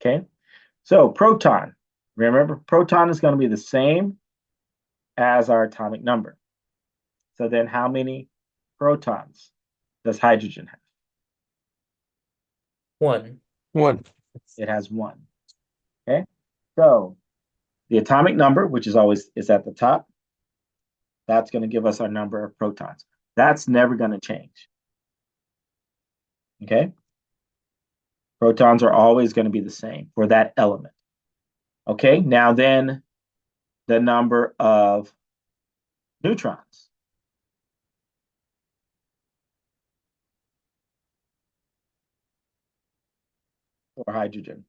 Okay, so proton, remember, proton is going to be the same as our atomic number. So then how many protons does hydrogen have? One. One. It has one. Okay, so the atomic number, which is at the top, that's going to give us our number of protons. That's never going to change. Okay, protons are always going to be the same for that element. Okay, now then the number of neutrons. For hydrogen.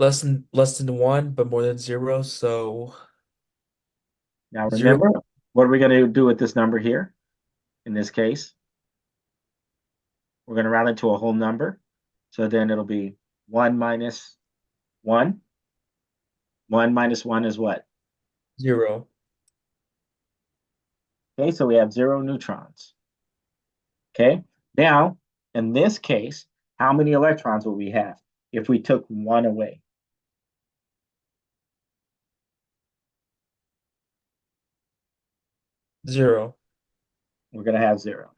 Less than one, but more than zero. So Now zero. remember, what are we going to do with this number here? In this case, we're going to round it to a whole number. So then it'll be 1 minus 1. 1 minus 1 is what? 0. Okay, so we have 0 neutrons. Okay, now in this case, how many electrons will we have if we took one away? Zero. We're going to have 0.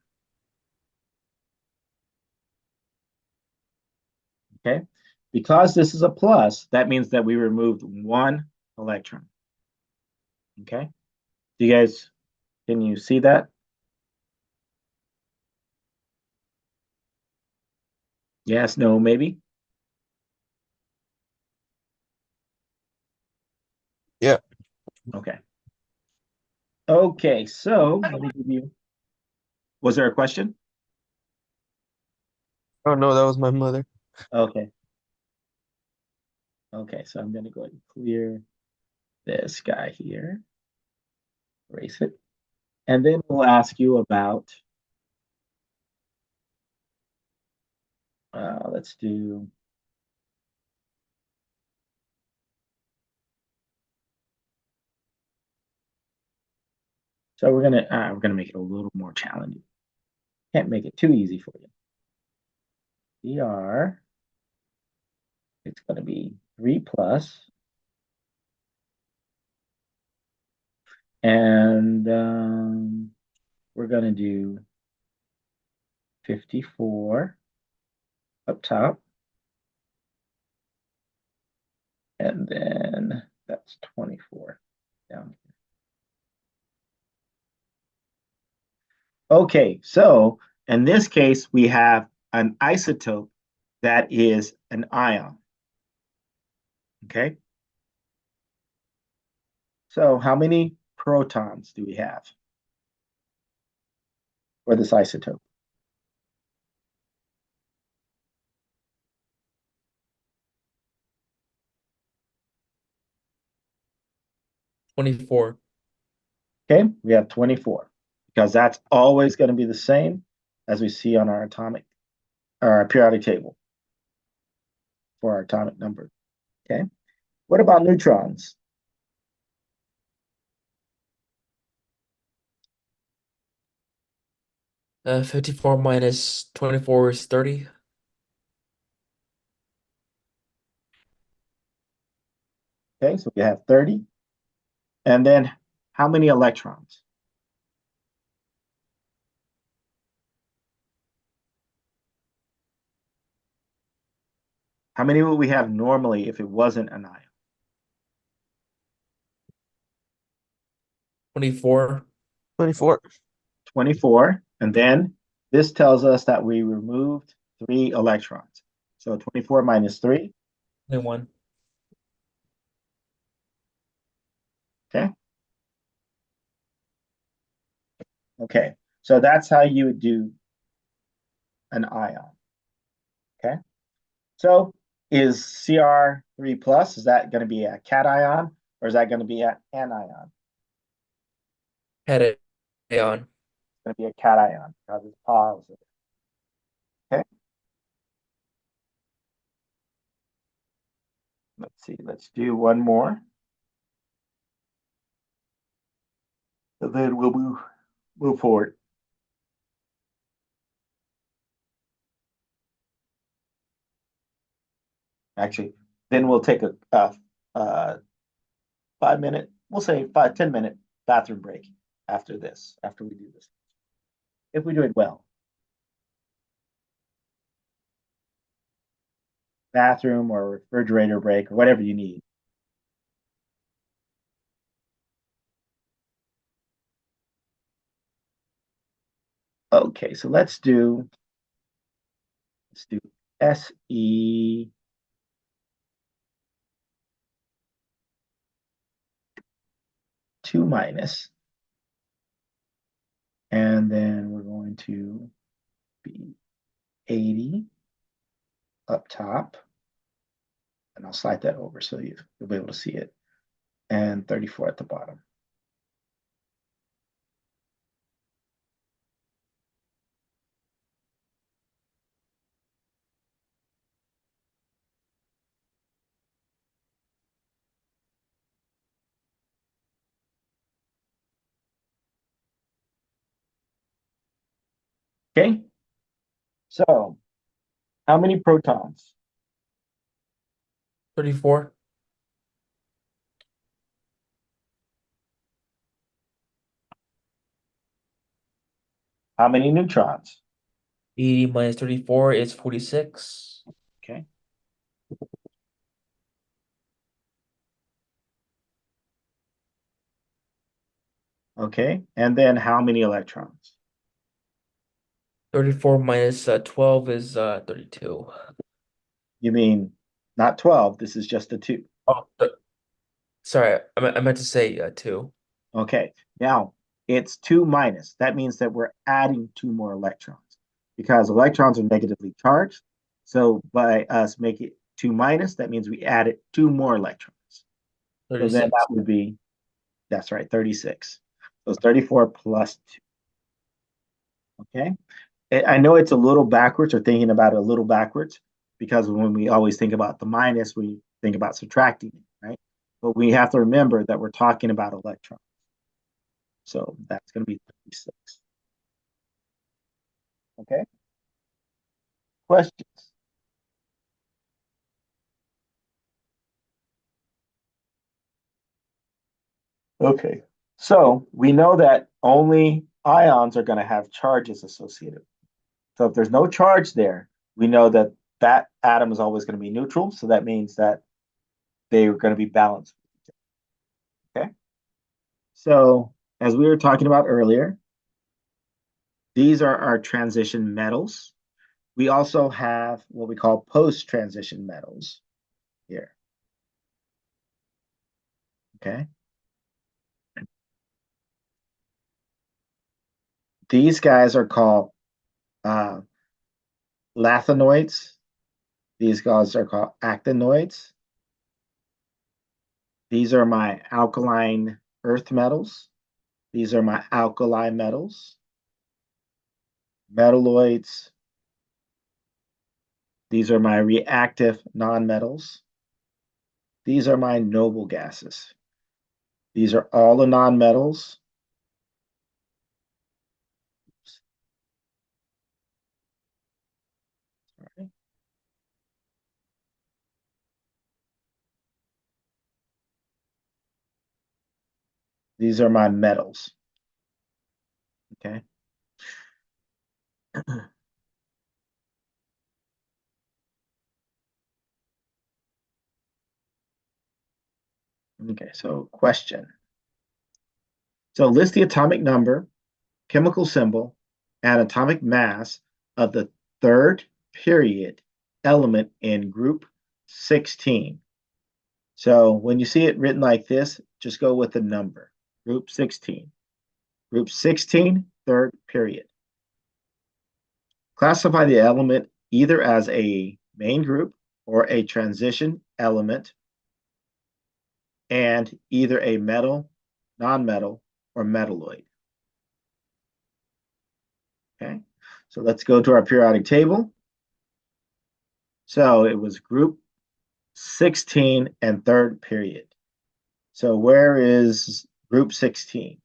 Okay, because this is a plus, that means that we removed 1 electron. Okay, do you guys, can you see that? Yes, no, maybe? Yeah. Okay. Okay, so let me give you, was there a question? Oh no, that was my mother. Okay. Okay, so I'm going to go ahead and clear this guy here, erase it. And then we'll ask you about, let's do, so we're gonna make it a little more challenging. Can't make it too easy for you. Dr, it's gonna be 3 plus, and we're gonna do 54 up top, and then that's 24 down. Okay, so in this case, we have an isotope that is an ion. Okay. So how many protons do we have for this isotope? 24. Okay, we have 24 because that's always going to be the same as we see on our periodic table for our atomic number. Okay, what about neutrons? 54 minus 24 is 30. Okay, so we have 30. And then how many electrons? How many would we have normally if it wasn't an ion? 24. 24. 24. And then this tells us that we removed 3 electrons. So 24 minus 3. 21. Okay. Okay. So that's how you would do an ion. Okay. So is Cr3 plus, is that going to be a cation or is that going to be an anion? Had it on. It's going to be a cation because it's positive. Okay. Let's see. Let's do one more. And then we'll move forward. Actually, then we'll take a 5 minute, we'll say 10 minute bathroom break after this, after we do this. If we do it well. Bathroom or refrigerator break or whatever you need. Okay, so let's do SE 2 minus, and then we're going to be 80 up top, and I'll slide that over so you'll be able to see it, and 34 at the bottom. Okay, so how many protons? 34. How many neutrons? 80 minus 34 is 46. Okay. Okay, and then how many electrons? 34 minus 12 is 32. You mean not 12, this is just a 2. Oh, sorry, I meant to say 2. Okay, now it's 2 minus. That means that we're adding 2 more electrons because electrons are negatively charged. So by us making it 2 minus, that means we added 2 more electrons. So then 36. that would be, that's right, 36. So it's 34 plus 2. Okay. I know it's a little backwards or thinking about it a little backwards because when we always think about the minus, we think about subtracting it, right? But we have to remember that we're talking about electrons. So that's going to be 36. Okay. Questions? Okay. So we know that only ions are going to have charges associated. So if there's no charge there, we know that that atom is always going to be neutral. So that means that they're going to be balanced. Okay. So as we were talking about earlier, these are our transition metals. We also have what we call post-transition metals here. Okay. These guys are called uh, lanthanoids. These guys are called actinoids. These are my alkaline earth metals. These are my alkali metals. Metalloids. These are my reactive nonmetals. These are my noble gases. These are all the nonmetals. Sorry. These are my metals. Okay. Okay, so question. So list the atomic number, chemical symbol, and atomic mass of the third period element in group 16. So when you see it written like this, just go with the number, group 16. Group 16, third period. Classify the element either as a main group or a transition element and either a metal, non-metal, or metalloid. Okay, so let's go to our periodic table. So it was group 16 and third period. So where is group 16?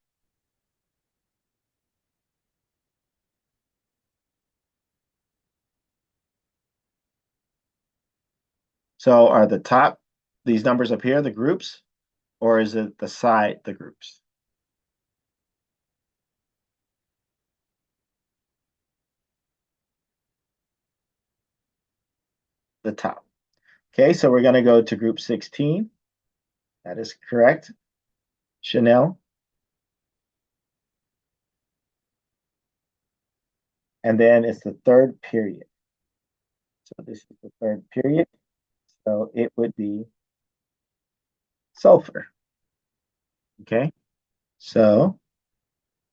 So are the top, these numbers up here, the groups, or is it the side, the groups? The top. Okay, so we're going to go to group 16. That is correct. Chanel. And then it's the third period. So this is the third period. So it would be sulfur. Okay, so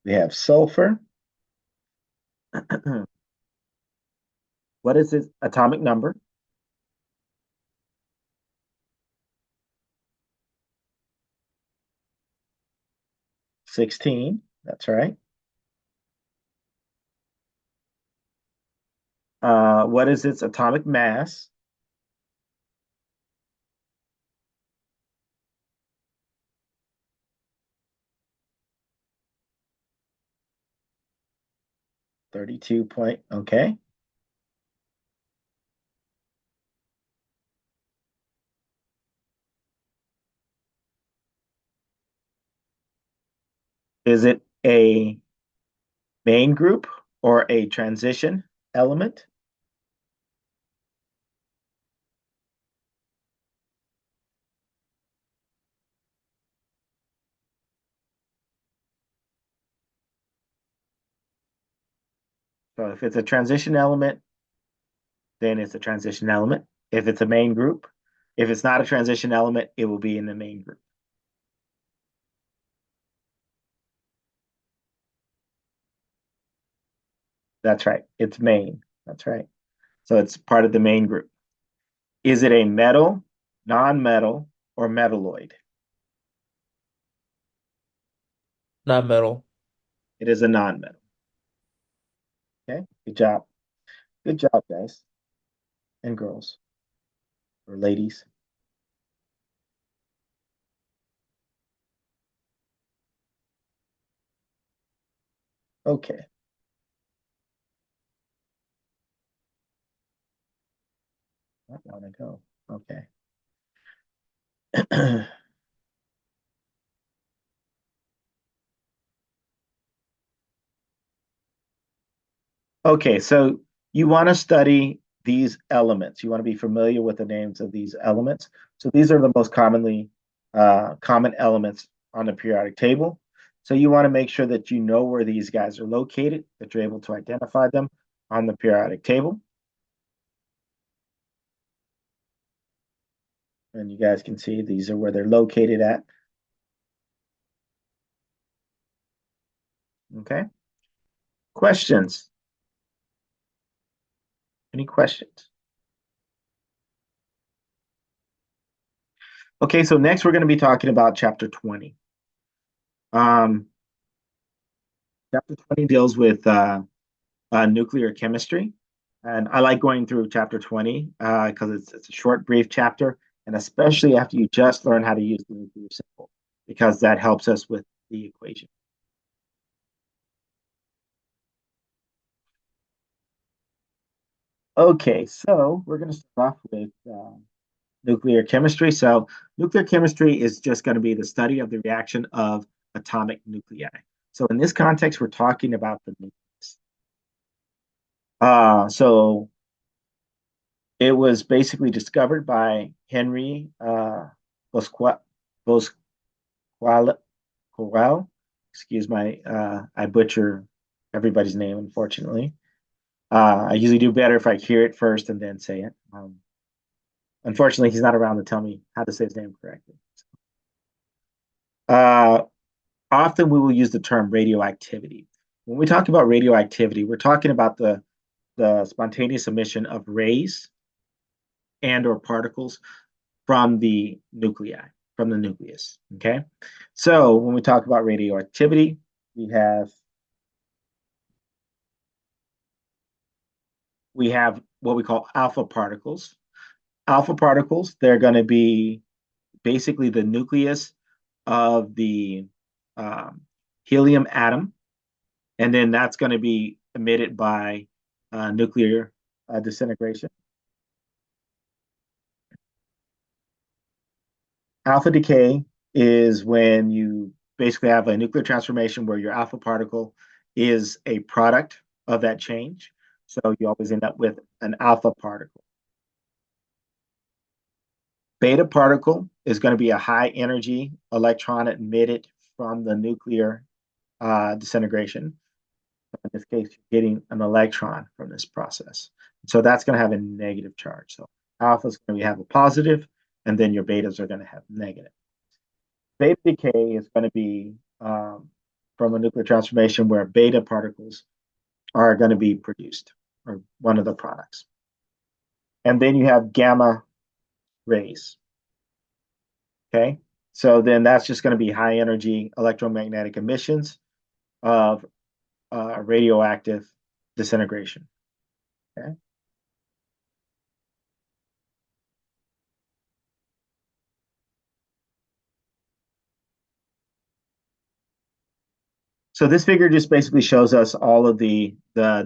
we have sulfur. What is its atomic number? 16. That's right. What is its atomic mass? 32 point, okay. Is it a main group or a transition element? So if it's a transition element, then it's a transition element. If it's a main group, if it's not a transition element, it will be in the main group. That's right. It's main. That's right. So it's part of the main group. Is it a metal, non-metal, or metalloid? Not metal. It is a non-metal. Okay. Good job. Good job, guys and girls or ladies. Okay. I want to go. Okay. Okay, so you want to study these elements. You want to be familiar with the names of these elements. So these are the most common elements on the periodic table. So you want to make sure that you know where these guys are located, that you're able to identify them on the periodic table. And you guys can see these are where they're located at. Okay. Questions? Any questions? Okay, so next we're going to be talking about chapter 20. Um, chapter 20 deals with nuclear chemistry. And I like going through chapter 20 because it's a short, brief chapter, and especially after you just learn how to use the nuclear symbol, because that helps us with the equation. Okay, so we're going to start off with nuclear chemistry. So nuclear chemistry is just going to be the study of the reaction of atomic nuclei. So in this context, we're talking about the nucleus. So it was basically discovered by Henry Bosquet, Corral. Excuse my, I butcher everybody's name, unfortunately. I usually do better if I hear it first and then say it. Unfortunately, he's not around to tell me how to say his name correctly. Uh, Often we will use the term radioactivity. When we talk about radioactivity, we're talking about the spontaneous emission of rays and or particles from the nuclei, from the nucleus. Okay. So when we talk about radioactivity, we have what we call alpha particles. Alpha particles, they're going to be basically the nucleus of the um, helium atom, and then that's going to be emitted by nuclear disintegration. Alpha decay is when you basically have a nuclear transformation where your alpha particle is a product of that change. So you always end up with an alpha particle. Beta particle is going to be a high energy electron emitted from the nuclear disintegration. In this case, you're getting an electron from this process. So that's going to have a negative charge. So alpha is going to have a positive, and then your betas are going to have negative. Beta decay is going to be from a nuclear transformation where beta particles are going to be produced, or one of the products. And then you have gamma rays. Okay, so then that's just going to be high energy electromagnetic emissions of radioactive disintegration. Okay. So this figure just basically shows us all of the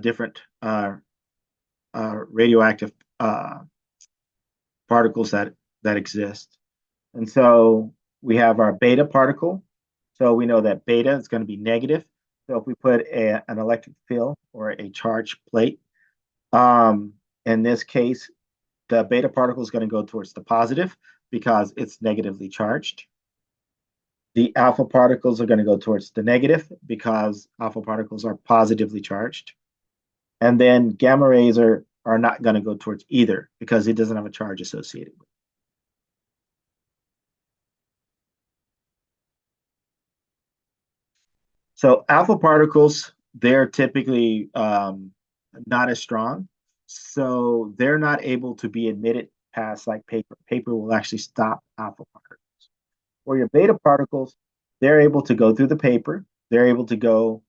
different radioactive particles that exist. And so we have our beta particle. So we know that beta is going to be negative. So if we put an electric field or a charged plate, in this case, the beta particle is going to go towards the positive because it's negatively charged. The alpha particles are going to go towards the negative because alpha particles are positively charged. And then gamma rays are not going to go towards either because it doesn't have a charge associated with it. So alpha particles, they're typically not as strong. So they're not able to be emitted past like paper. Paper will actually stop alpha particles. For your beta particles, they're able to go through the paper. They're able to go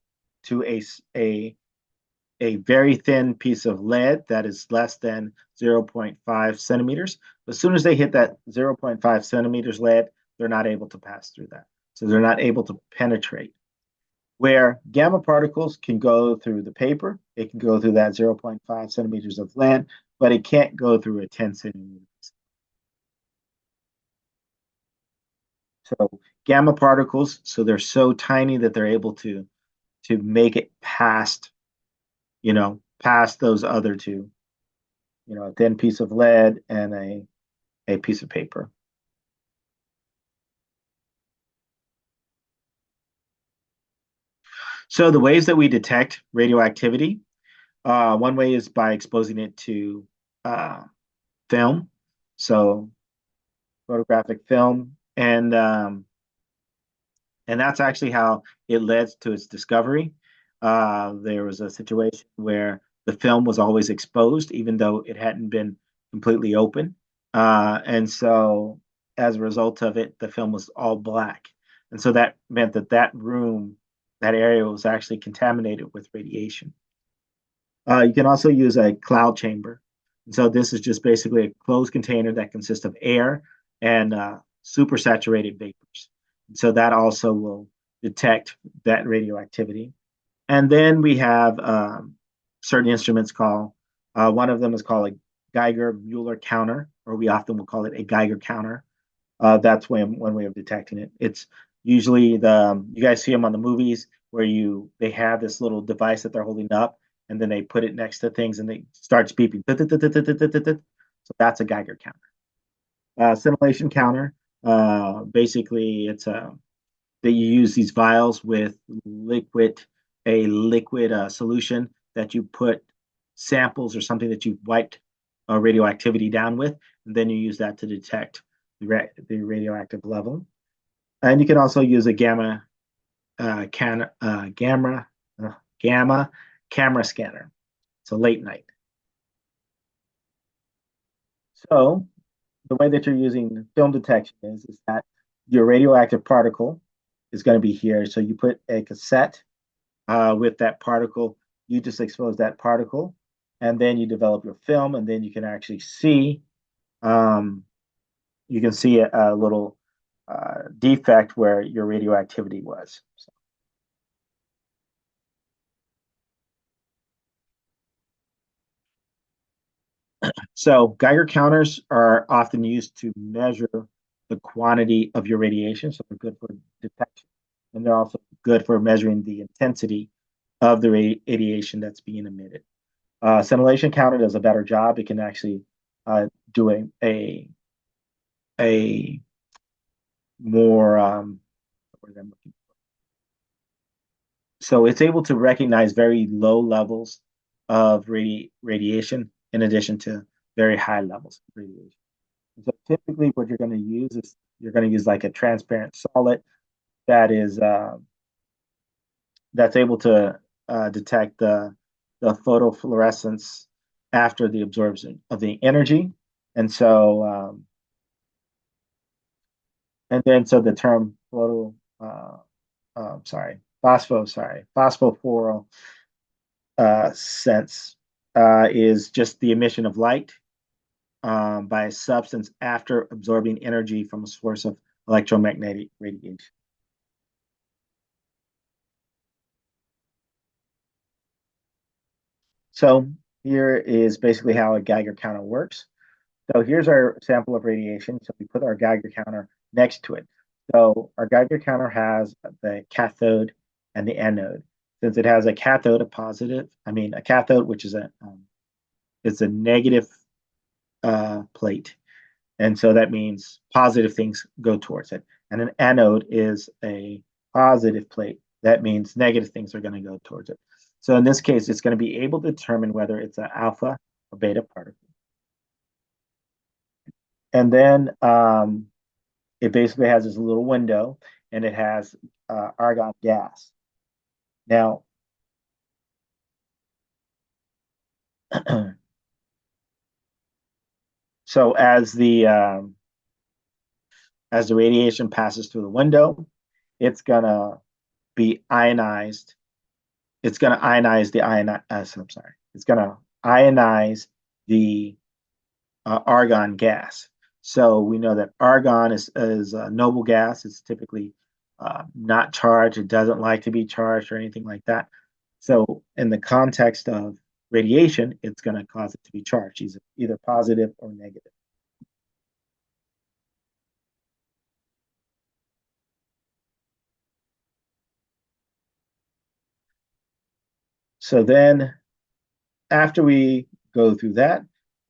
to a very thin piece of lead that is less than 0.5 centimeters. But as soon as they hit that 0.5 centimeters lead, they're not able to pass through that. So they're not able to penetrate. Where gamma particles can go through the paper, it can go through that 0.5 centimeters of lead, but it can't go through a 10 centimeters. So gamma particles, so they're so tiny that they're able to make it past, past those other two, a thin piece of lead and a piece of paper. So the ways that we detect radioactivity, one way is by exposing it to film, so photographic film, and that's actually how it led to its discovery. There was a situation where the film was always exposed, even though it hadn't been completely open. And so as a result of it, the film was all black. And so that meant that that room, that area was actually contaminated with radiation. You can also use a cloud chamber. And so this is just basically a closed container that consists of air and supersaturated vapors. And so that also will detect that radioactivity. And then we have certain instruments called, one of them is called a Geiger-Muller counter, or we often will call it a Geiger counter. That's one way of detecting it. It's usually you guys see them on the movies where they have this little device that they're holding up, and then they put it next to things and it starts beeping. So that's a Geiger counter. Scintillation counter, basically it's that you use these vials with a liquid solution that you put samples or something that you've wiped radioactivity down with, and then you use that to detect the radioactive level. And you can also use a gamma camera scanner. So late night. So the way that you're using film detection is that your radioactive particle is going to be here. So you put a cassette with that particle, you just expose that particle, and then you develop your film, and then you can actually see a little defect where your radioactivity was. So Geiger counters are often used to measure the quantity of your radiation, so they're good for detection, and they're also good for measuring the intensity of the radiation that's being emitted. Scintillation counter does a better job. It can actually do a more so it's able to recognize very low levels of radiation in addition to very high levels of radiation. So typically what you're going to use is you're going to use like a transparent solid that is that's able to detect the photofluorescence after the absorption of the energy. And so so the term phosphophore sense is just the emission of light by a substance after absorbing energy from a source of electromagnetic radiation. So here is basically how a Geiger counter works. So here's our sample of radiation. So we put our Geiger counter next to it. So our Geiger counter has the cathode and the anode. Since it has a cathode, a cathode, which is it's a negative plate, and so that means positive things go towards it. And an anode is a positive plate. That means negative things are going to go towards it. So in this case, it's going to be able to determine whether it's an alpha or beta particle. And then it basically has this little window, and it has argon gas. Now, so as the radiation passes through the window, it's gonna be ionized. It's gonna ionize the I'm sorry. It's gonna ionize the argon gas. So we know that argon is a noble gas. It's typically not charged. It doesn't like to be charged or anything like that. So in the context of radiation, it's going to cause it to be charged, either positive or negative. So then after we go through that,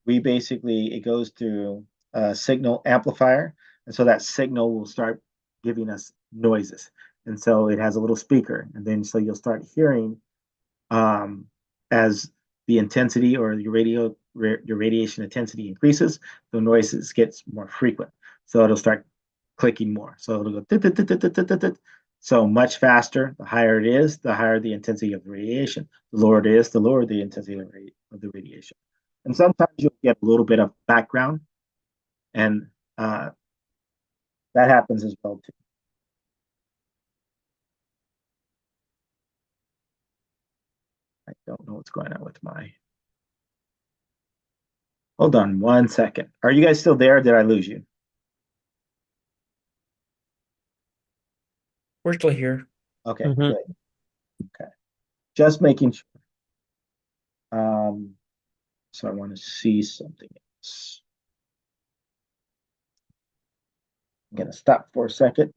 it goes through a signal amplifier. And so that signal will start giving us noises. And so it has a little speaker. And then so you'll start hearing as the intensity or your radiation intensity increases, the noises gets more frequent. So it'll start clicking more. So it'll go so much faster. The higher it is, the higher the intensity of the radiation. The lower it is, the lower the intensity of the radiation. And sometimes you'll get a little bit of background, and that happens as well too. I don't know what's going on with my. Hold on 1 second. Are you guys still there? Or did I lose you? We're still here. Okay, Mhm. good. Okay, just making sure. So I want to see something else. I'm gonna stop for a second.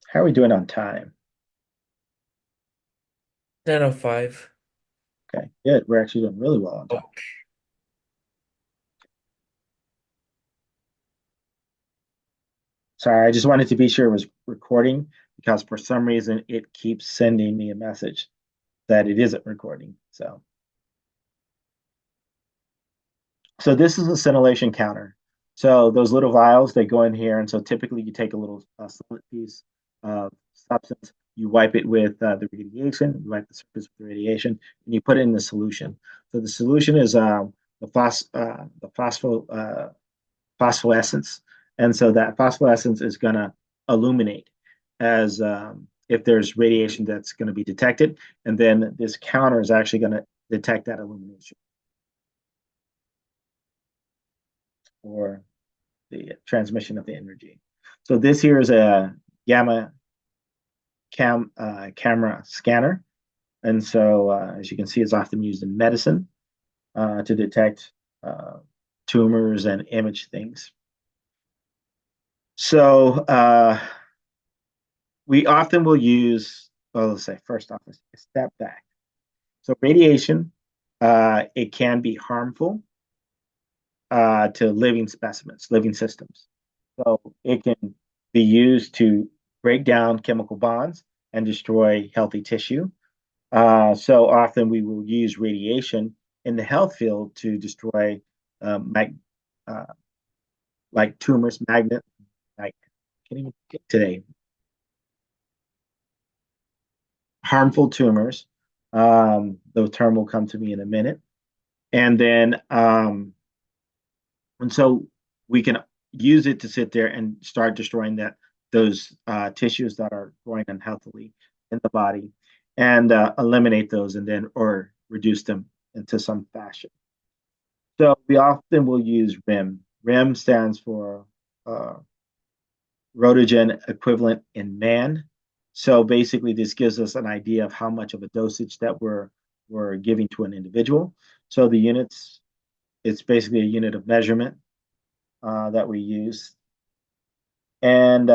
How are we doing on time? 9:05. Okay, good. We're actually doing really well on time. Sorry, I just wanted to be sure it was recording because for some reason it keeps sending me a message that it isn't recording. So this is a scintillation counter. So those little vials, they go in here, and so typically you take a little solid piece of substance, you wipe it with the radiation, you wipe the surface with the radiation, and you put it in the solution. So the solution is the phosphorescence, and so that phosphorescence is going to illuminate as if there's radiation that's going to be detected, and then this counter is actually going to detect that illumination or the transmission of the energy. So this here is a gamma camera scanner. And so, as you can see, it's often used in medicine to detect tumors and image things. So we often will use, well, let's say first off, let's step back. So radiation, it can be harmful to living specimens, living systems. So it can be used to break down chemical bonds and destroy healthy tissue. So often we will use radiation in the health field to destroy uh, like tumors, like can't even get today, harmful tumors. The term will come to me in a minute. And then, and so we can use it to sit there and start destroying those tissues that are growing unhealthily in the body and eliminate those and then or reduce them into some fashion. So we often will use REM. REM stands for rotogen equivalent in man. So basically, this gives us an idea of how much of a dosage that we're giving to an individual. So the units, it's basically a unit of measurement that we use. And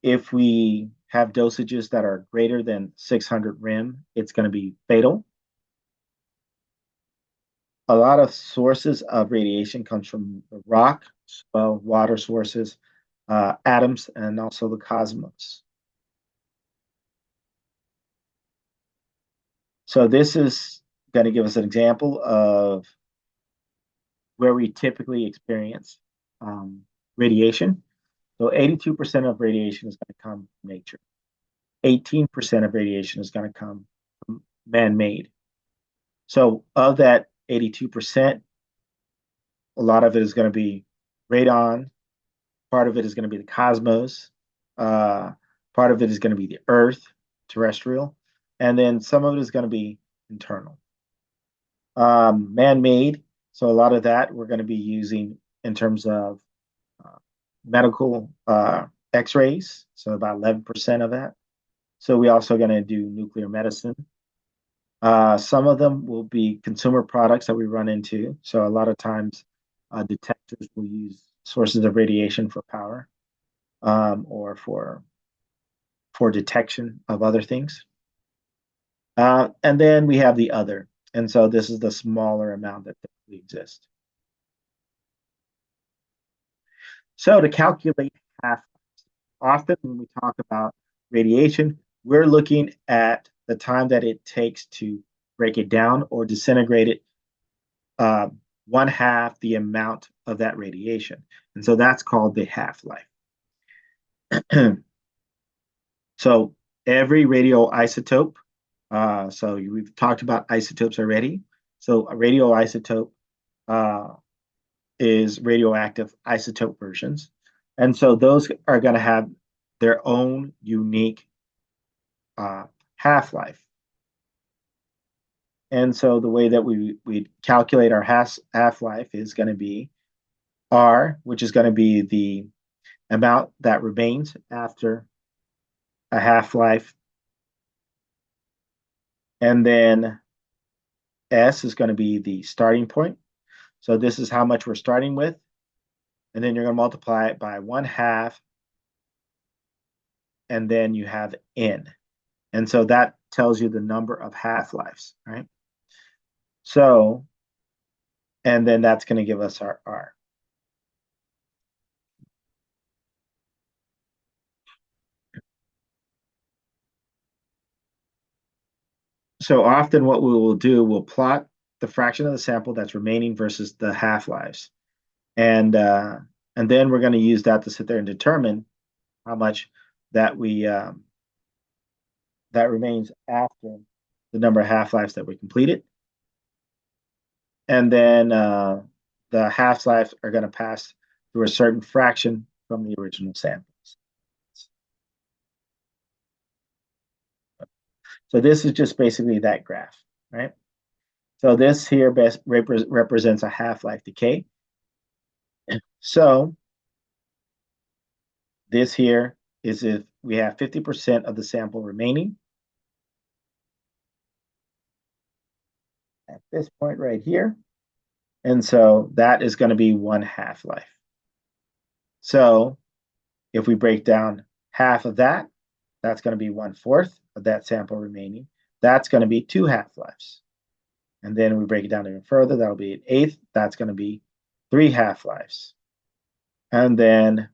if we have dosages that are greater than 600 rem, it's going to be fatal. A lot of sources of radiation comes from the rock, well, water sources, atoms, and also the cosmos. So this is going to give us an example of where we typically experience radiation. So 82% of radiation is going to come from nature. 18% of radiation is going to come from man-made. So of that 82%, a lot of it is going to be radon. Part of it is going to be the cosmos. Part of it is going to be the Earth, terrestrial, and then some of it is going to be internal. Man-made. So a lot of that we're going to be using in terms of medical X-rays. So about 11% of that. So we also going to do nuclear medicine. Some of them will be consumer products that we run into. So a lot of times detectors will use sources of radiation for power or for detection of other things. And then we have the other. And so this is the smaller amount that typically exists. So to calculate half, often when we talk about radiation, we're looking at the time that it takes to break it down or disintegrate it, one half the amount of that radiation. And so that's called the half-life. So every radioisotope, so we've talked about isotopes already. So a radioisotope is radioactive isotope versions. And so those are going to have their own unique half-life. And so the way that we calculate our half-life is going to be R, which is going to be the amount that remains after a half-life. And then S is going to be the starting point. So this is how much we're starting with. And then you're going to multiply it by 1/2. And then you have N. And so that tells you the number of half-lives, right? So, and then that's going to give us our R. So often what we will do, we'll plot the fraction of the sample that's remaining versus the half-lives. And then we're going to use that to sit there and determine how much that we that remains after the number of half-lives that we completed. And then the half-lives are going to pass through a certain fraction from the original samples. So this is just basically that graph, right? So this here represents a half-life decay. So this here is if we have 50% of the sample remaining. At this point right here. And so that is going to be 1 half-life. So if we break down half of that, that's going to be 1/4 of that sample remaining. That's going to be 2 half-lives. And then we break it down even further, that'll be 1/8. That's going to be 3 half-lives. And then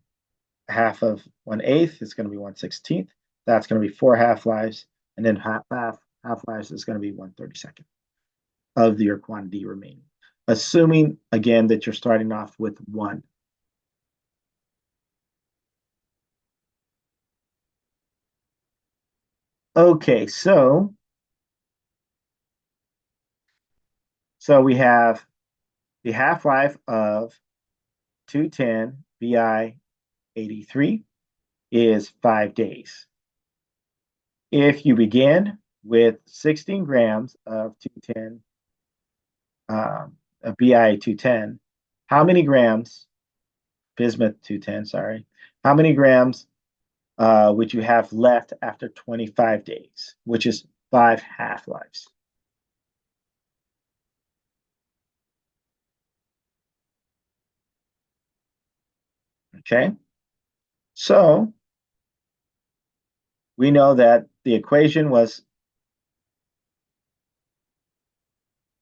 half of 1/8 is going to be 1/16. That's going to be 4 half-lives. And then half-lives is going to be 1/32 of your quantity remaining. Assuming, again, that you're starting off with 1. Okay, so we have the half-life of 210 Bi 83 is 5 days. If you begin with 16 grams of 210, of Bi 210, how many grams, bismuth 210, sorry, how many grams which you have left after 25 days, which is 5 half-lives. Okay, so we know that the equation was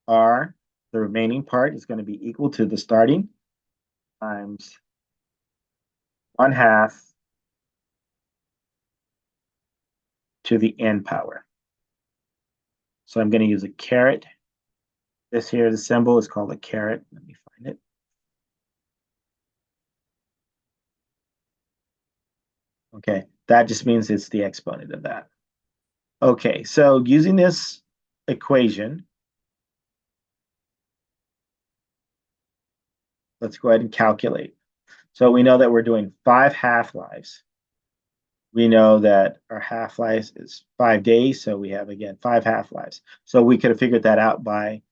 R, the remaining part is going to be equal to the starting times 1/2 to the n power. So I'm going to use a caret. This here, the symbol is called a caret. Let me find it. Okay, that just means it's the exponent of that. Okay, so using this equation, let's go ahead and calculate. So we know that we're doing 5 half-lives. We know that our half-life is 5 days, so we have, again, 5 half-lives. So we could have figured that out by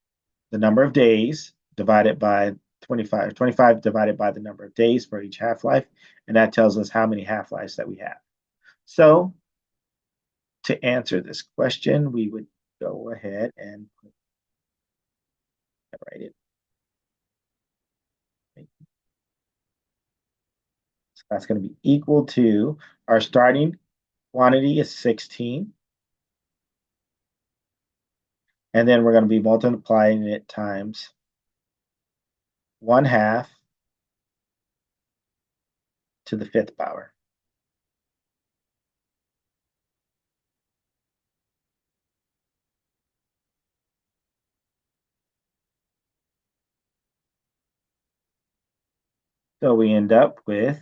the number of days divided by 25, 25 divided by the number of days for each half-life, and that tells us how many half-lives that we have. So to answer this question, we would go ahead and write it. So that's going to be equal to our starting quantity is 16. And then we're going to be multiplying it times 1/2 to the 5th power. So we end up with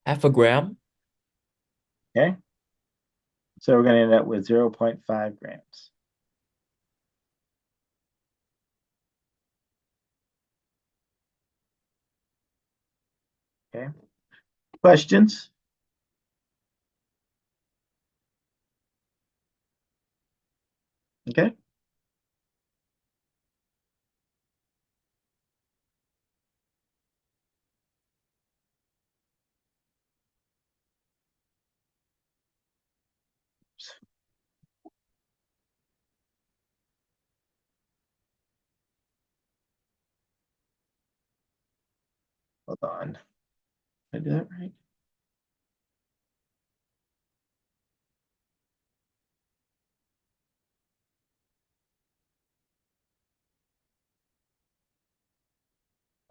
Half a gram. okay. So we're going to end up with 0.5 grams. Okay. Questions? Okay. Hold on. Did I do that right?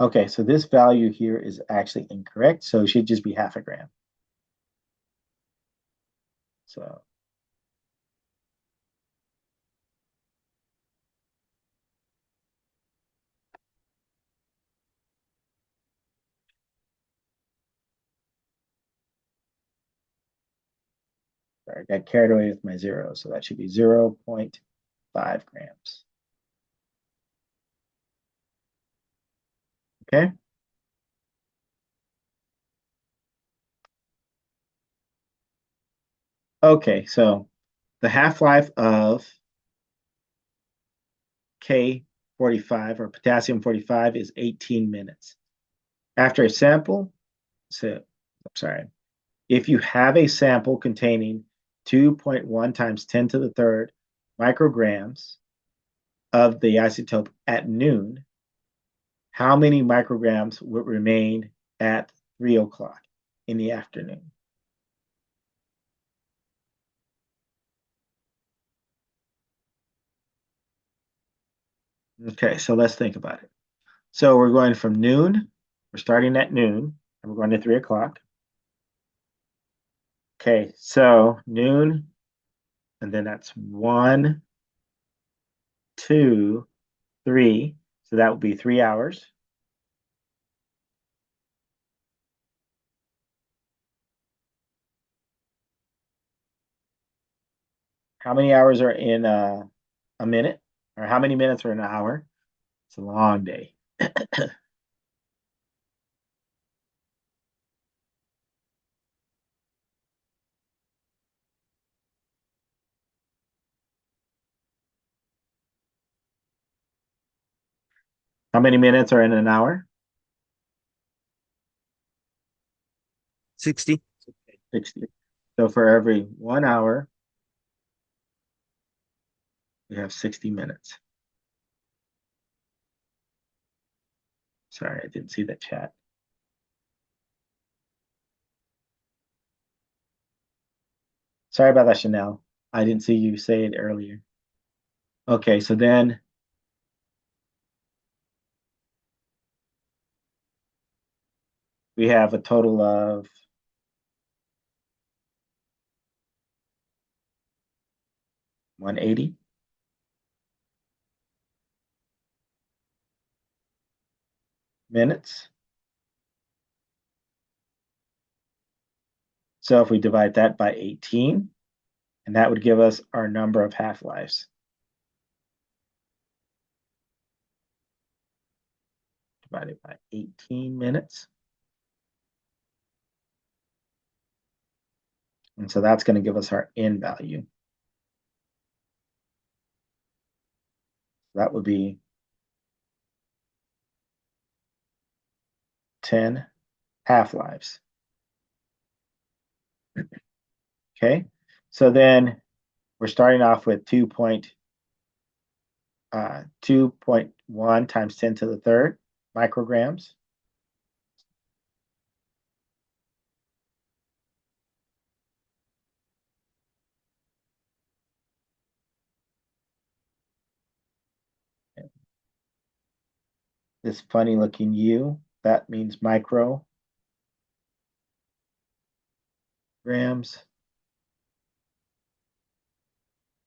Okay, so this value here is actually incorrect. So it should just be 1/2 gram. So sorry, I got carried away with my zero. So that should be 0.5 grams. Okay. Okay, so the half-life of K45 or potassium 45 is 18 minutes. After a sample, so I'm sorry, if you have a sample containing 2.1 times 10 to the third micrograms of the isotope at noon, how many micrograms would remain at 3 o'clock in the afternoon? Okay, so let's think about it. So we're going from noon, we're starting at noon, and we're going to 3 o'clock. Okay, so noon, and then that's 1, 2, 3. So that would be 3 hours. How many hours are in a minute? Or how many minutes are in an hour? It's a long day. How many minutes are in an hour? 60. 60. So for every 1 hour, we have 60 minutes. Sorry, I didn't see the chat. Sorry about that, Chanel. I didn't see you say it earlier. Okay, so then we have a total of 180. Minutes. So if we divide that by 18, and that would give us our number of half-lives. Divided by 18 minutes. And so that's going to give us our N value. That would be 10 half-lives. Okay, so then we're starting off with 2.1 times 10 to the third micrograms. This funny looking U, that means micrograms.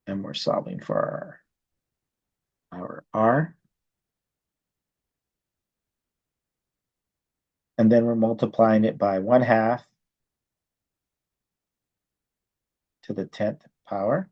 And we're solving for our R. And then we're multiplying it by 1/2 to the 10th power.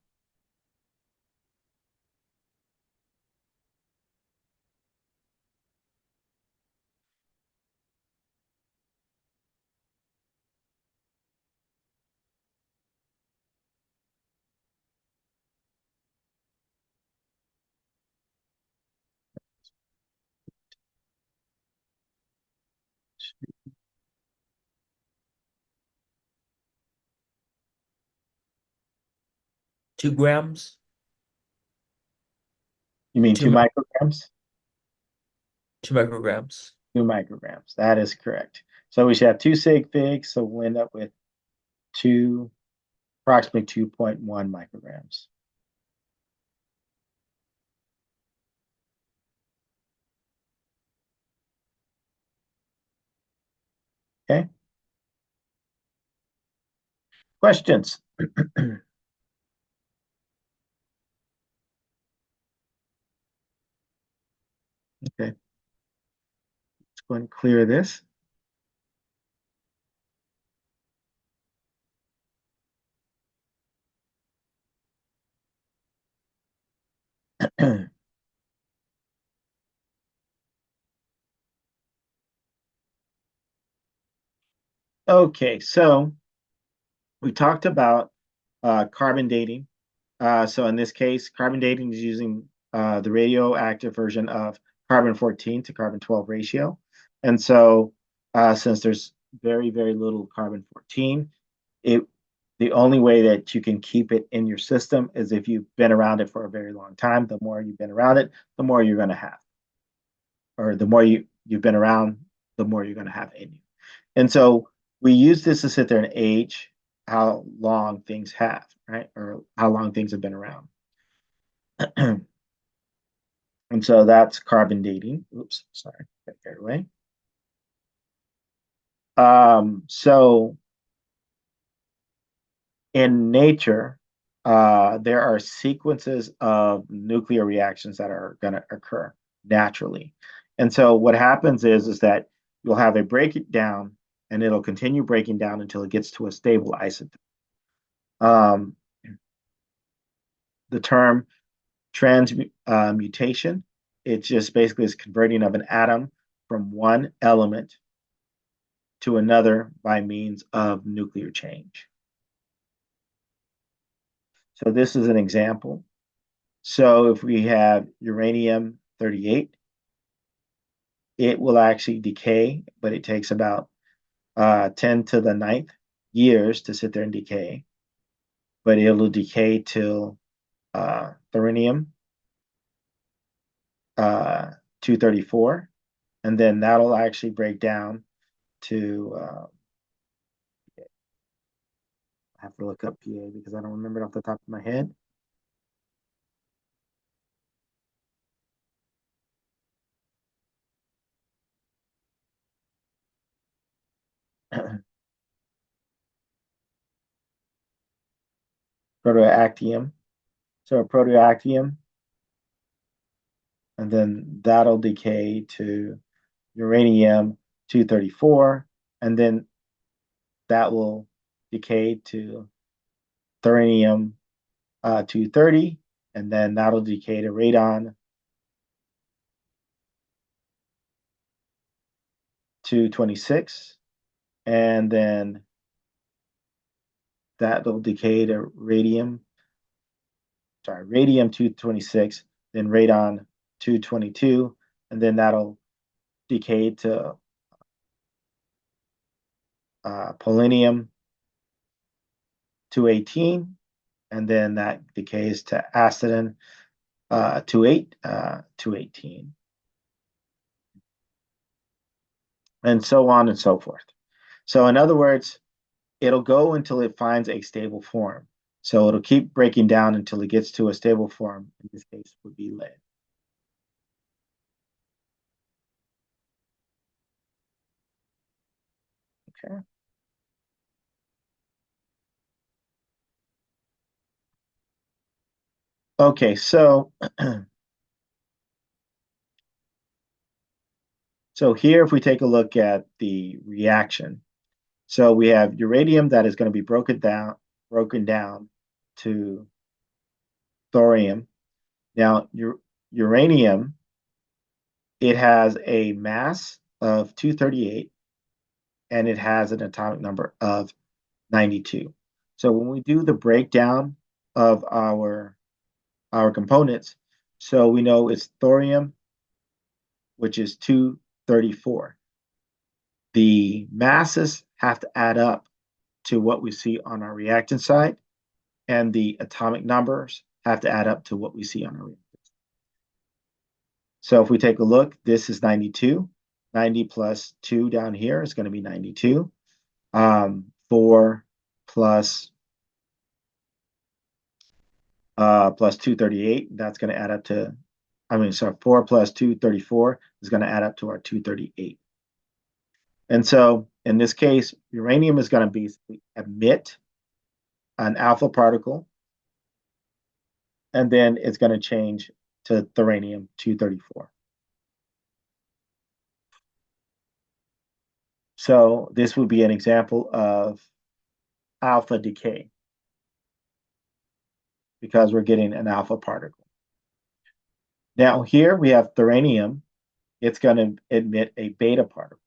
Two grams. You mean Two 2 mi- micrograms? 2 micrograms. 2 micrograms. That is correct. So we should have 2 sig figs. So we'll end up with approximately 2.1 micrograms. Okay. Questions? Okay. Let's go and clear this. Okay, so we talked about carbon dating. So in this case, carbon dating is using the radioactive version of carbon-14 to carbon-12 ratio. And so since there's very, very little carbon-14, the only way that you can keep it in your system is if you've been around it for a very long time. The more you've been around it, the more you're going to have. Or the more you've been around, the more you're going to have in you. And so we use this to sit there and age how long things have, right? Or how long things have been around. And so that's carbon dating. Oops, sorry, got carried away. So in nature, there are sequences of nuclear reactions that are going to occur naturally. And so what happens is that you'll have a breakdown and it'll continue breaking down until it gets to a stable isotope. The term transmutation it just basically is converting of an atom from one element to another by means of nuclear change. So this is an example. So if we have uranium-38, it will actually decay, but it takes about 10 to the 9th years to sit there and decay. But it'll decay till thorium 234, and then that'll actually break down to I have to look up PA because I don't remember it off the top of my head. Protoactinium. So a protoactinium, and then that'll decay to uranium 234, and then that will decay to thorium 230, and then that'll decay to radon 226, and then that'll decay to radium 226, then radon 222, and then that'll decay to polonium 218, and then that decays to acidin 218, and so on and so forth. So in other words, it'll go until it finds a stable form. So it'll keep breaking down until it gets to a stable form. In this case, would be lead. Okay. Okay, so so here, if we take a look at the reaction, so we have uranium that is going to be broken down to thorium. Now, uranium, it has a mass of 238 and it has an atomic number of 92. So when we do the breakdown of our components, so we know it's thorium, which is 234. The masses have to add up to what we see on our reactant side, and the atomic numbers have to add up to what we see on our reactant. So if we take a look, this is 92. 90 plus 2 down here is going to be 92. 4 plus 238, that's going to add up to, 4 plus 234 is going to add up to our 238. And so in this case, uranium is going to basically emit an alpha particle, and then it's going to change to thorium 234. So this would be an example of alpha decay because we're getting an alpha particle. Now here we have thorium. It's going to emit a beta particle,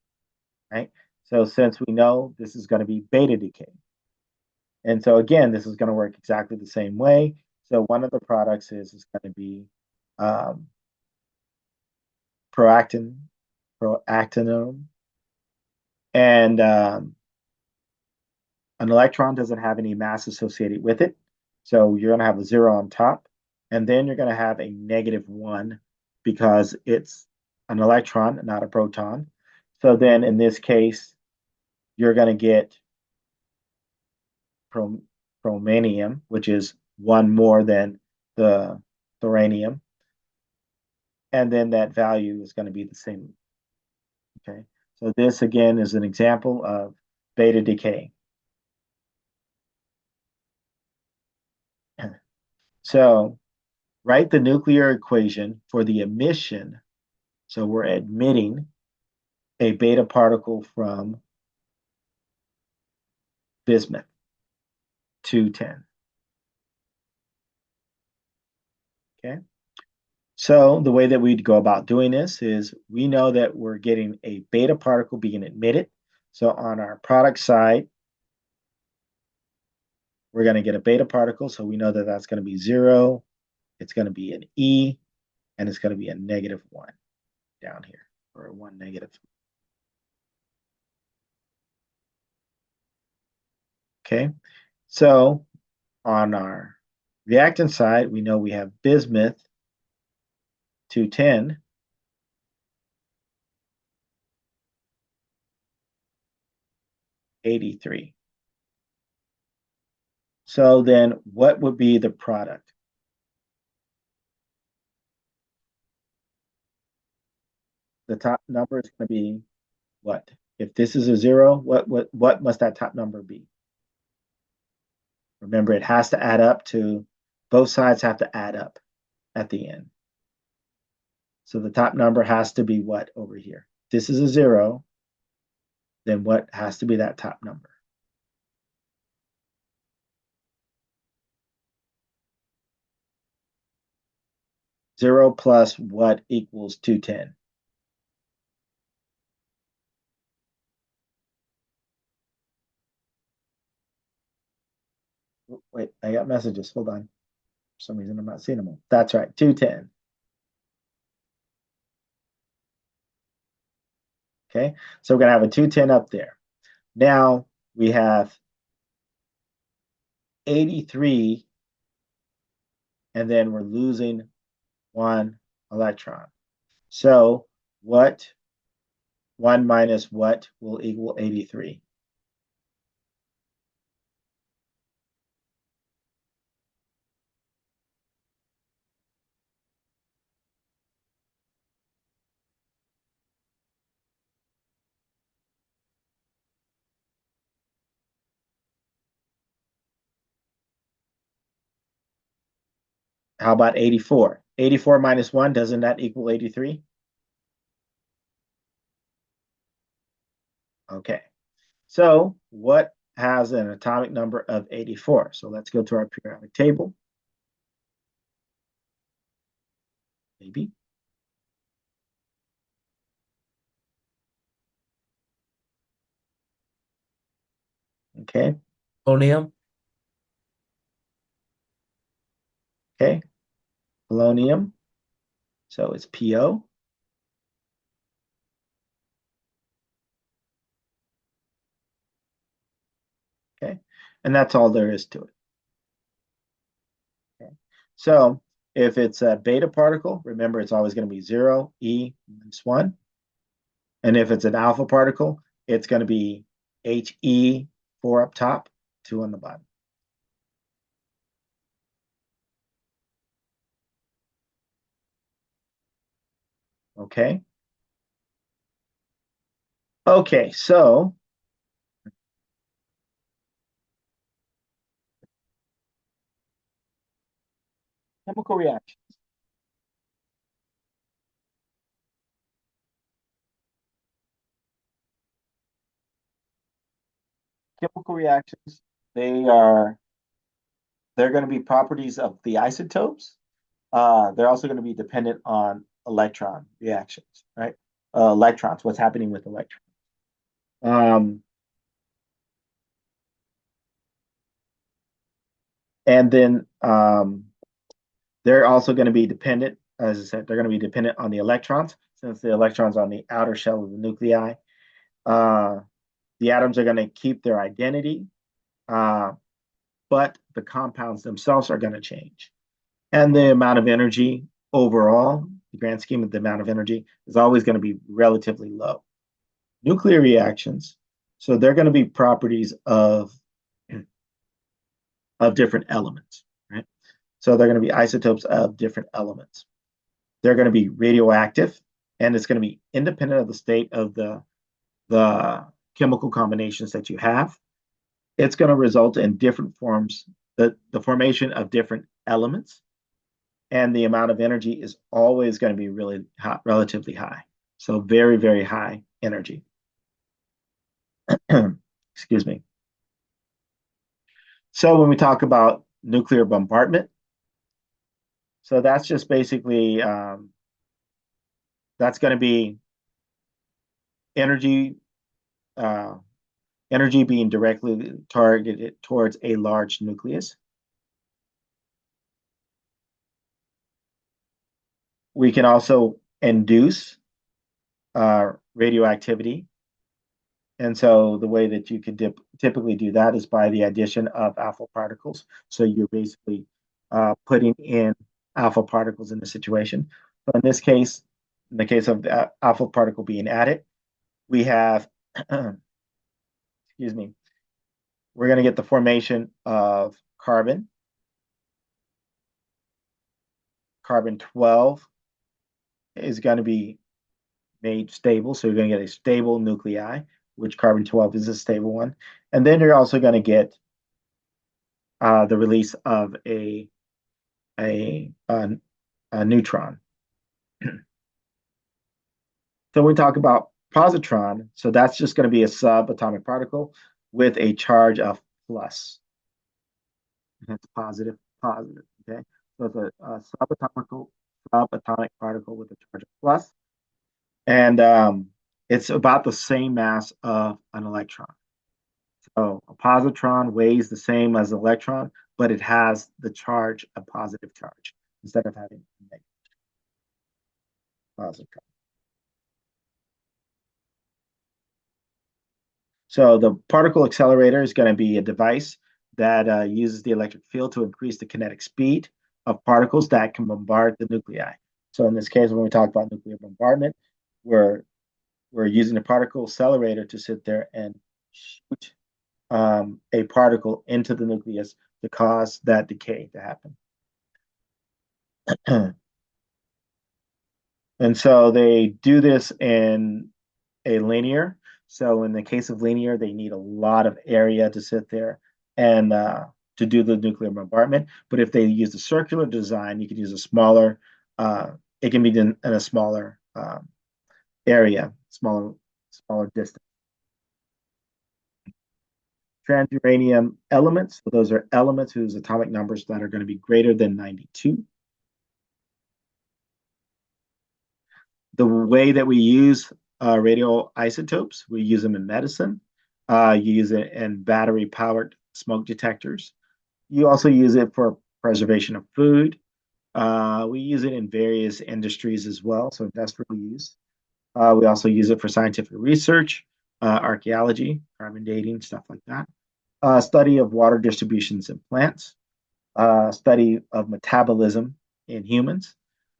right? So since we know this is going to be beta decay. And so again, this is going to work exactly the same way. So one of the products is going to be proactinium, and an electron doesn't have any mass associated with it. So you're going to have a 0 on top, and then you're going to have a -1 because it's an electron, not a proton. So then in this case, you're going to get promanium, which is 1 more than the thorium. And then that value is going to be the same. Okay, so this again is an example of beta decay. So write the nuclear equation for the emission. So we're emitting a beta particle from bismuth 210. Okay, So the way that we'd go about doing this is we know that we're getting a beta particle being emitted. So on our product side, we're going to get a beta particle. So we know that that's going to be 0. It's going to be an E, and it's going to be a -1 down here, or a 1 negative. Okay, so on our reactant side, we know we have bismuth 210. $83. So then what would be the product? The top number is going to be what? If this is a 0, what must that top number be? Remember, it has to add up to, both sides have to add up at the end. So the top number has to be what over here? If this is a 0, then what has to be that top number? Zero plus what equals 210? Wait, I got messages. Hold on. For some reason, I'm not seeing them all. That's right, 210. Okay, so we're going to have a 210 up there. Now we have 83, and then we're losing 1 electron. So what 1 minus what will equal 83? How about 84? 84 minus 1, doesn't that equal 83? Okay, so what has an atomic number of 84? So let's go to our periodic table. Maybe. Okay, Polonium. okay. Polonium. So it's PO. Okay, and that's all there is to it. Okay, so if it's a beta particle, remember it's always going to be 0, E minus 1. And if it's an alpha particle, it's going to be HE 4 up top, 2 on the bottom. Okay. Okay, so chemical reaction. Chemical reactions, they're going to be properties of the isotopes. They're also going to be dependent on electron reactions, right? Electrons, what's happening with electrons. And then they're also going to be dependent, as I said, they're going to be dependent on the electrons, since the electrons on the outer shell of the nuclei. The atoms are going to keep their identity, but the compounds themselves are going to change. And the amount of energy overall, the grand scheme of the amount of energy, is always going to be relatively low. Nuclear reactions, so they're going to be properties of different elements, right? So they're going to be isotopes of different elements. They're going to be radioactive, and it's going to be independent of the state of the chemical combinations that you have. It's going to result in different forms, the formation of different elements, and the amount of energy is always going to be really hot, relatively high. So very, very high energy. Excuse me. So when we talk about nuclear bombardment, So that's just basically that's going to be energy uh, energy being directly targeted towards a large nucleus. We can also induce radioactivity. And so the way that you could typically do that is by the addition of alpha particles. So you're basically putting in alpha particles in the situation. So in this case, in the case of the alpha particle being added, we have, excuse me, we're going to get the formation of carbon. Carbon 12 is going to be made stable. So you're going to get a stable nuclei, which carbon 12 is a stable one. And then you're also going to get the release of a, a, a neutron. So we talk about positron. So that's just going to be a subatomic particle with a charge of plus. That's positive, positive. Okay. So it's a subatomic particle with a charge of plus. And it's about the same mass of an electron. So a positron weighs the same as an electron, but it has the charge, a positive charge, instead of having a negative positron. So the particle accelerator is going to be a device that uses the electric field to increase the kinetic speed of particles that can bombard the nuclei. So in this case, when we talk about nuclear bombardment, we're using a particle accelerator to sit there and shoot a particle into the nucleus to cause that decay to happen. And so they do this in a linear. So in the case of linear, they need a lot of area to sit there and to do the nuclear bombardment. But if they use the circular design, you can use a smaller, it can be done in a smaller area, smaller distance. Transuranium elements, so those are elements whose atomic numbers that are going to be greater than 92. The way that we use radioisotopes, we use them in medicine. You use it in battery-powered smoke detectors. You also use it for preservation of food. We use it in various industries as well, so industrial use. We also use it for scientific research, archaeology, carbon dating, stuff like that. Study of water distributions in plants, study of metabolism in humans.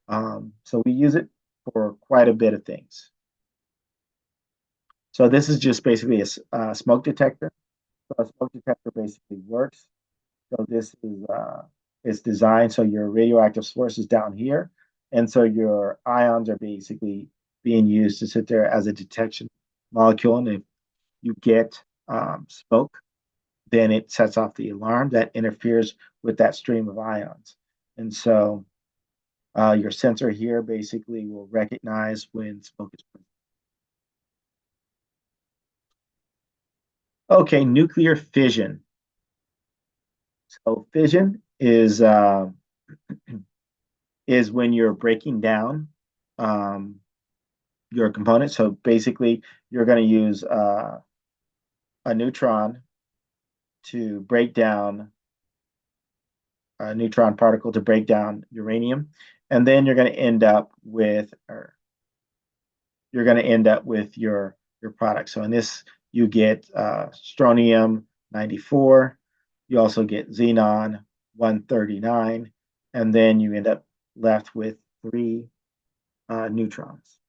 So we use it for quite a bit of things. So this is just basically a smoke detector. So a smoke detector basically works. So this is designed so your radioactive source is down here, and so your ions are basically being used to sit there as a detection molecule. And if you get smoke, then it sets off the alarm that interferes with that stream of ions. And so your sensor here basically will recognize when smoke is present. Okay, nuclear fission. So fission is when you're breaking down your components. So basically, you're going to use a neutron to break down a neutron particle to break down uranium, and then you're going to end up with your product. So in this, you get strontium 94. You also get xenon 139, and then you end up left with 3 neutrons.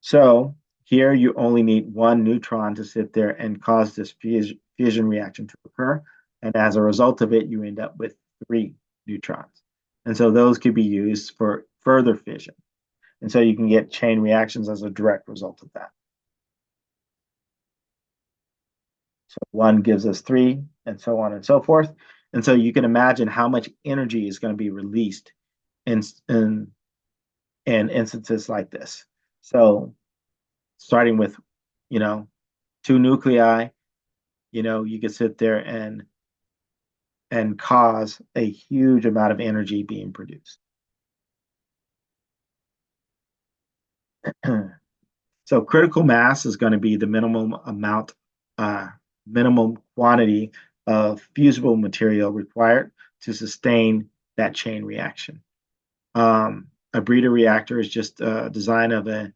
So here you only need 1 neutron to sit there and cause this fission reaction to occur. And as a result of it, you end up with 3 neutrons. And so those could be used for further fission. And so you can get chain reactions as a direct result of that. So 1 gives us 3, and so on and so forth. And so you can imagine how much energy is going to be released in instances like this. So starting with, 2 nuclei, you could sit there and and cause a huge amount of energy being produced. So critical mass is going to be the minimum quantity of fusible material required to sustain that chain reaction. A breeder reactor is just a design of to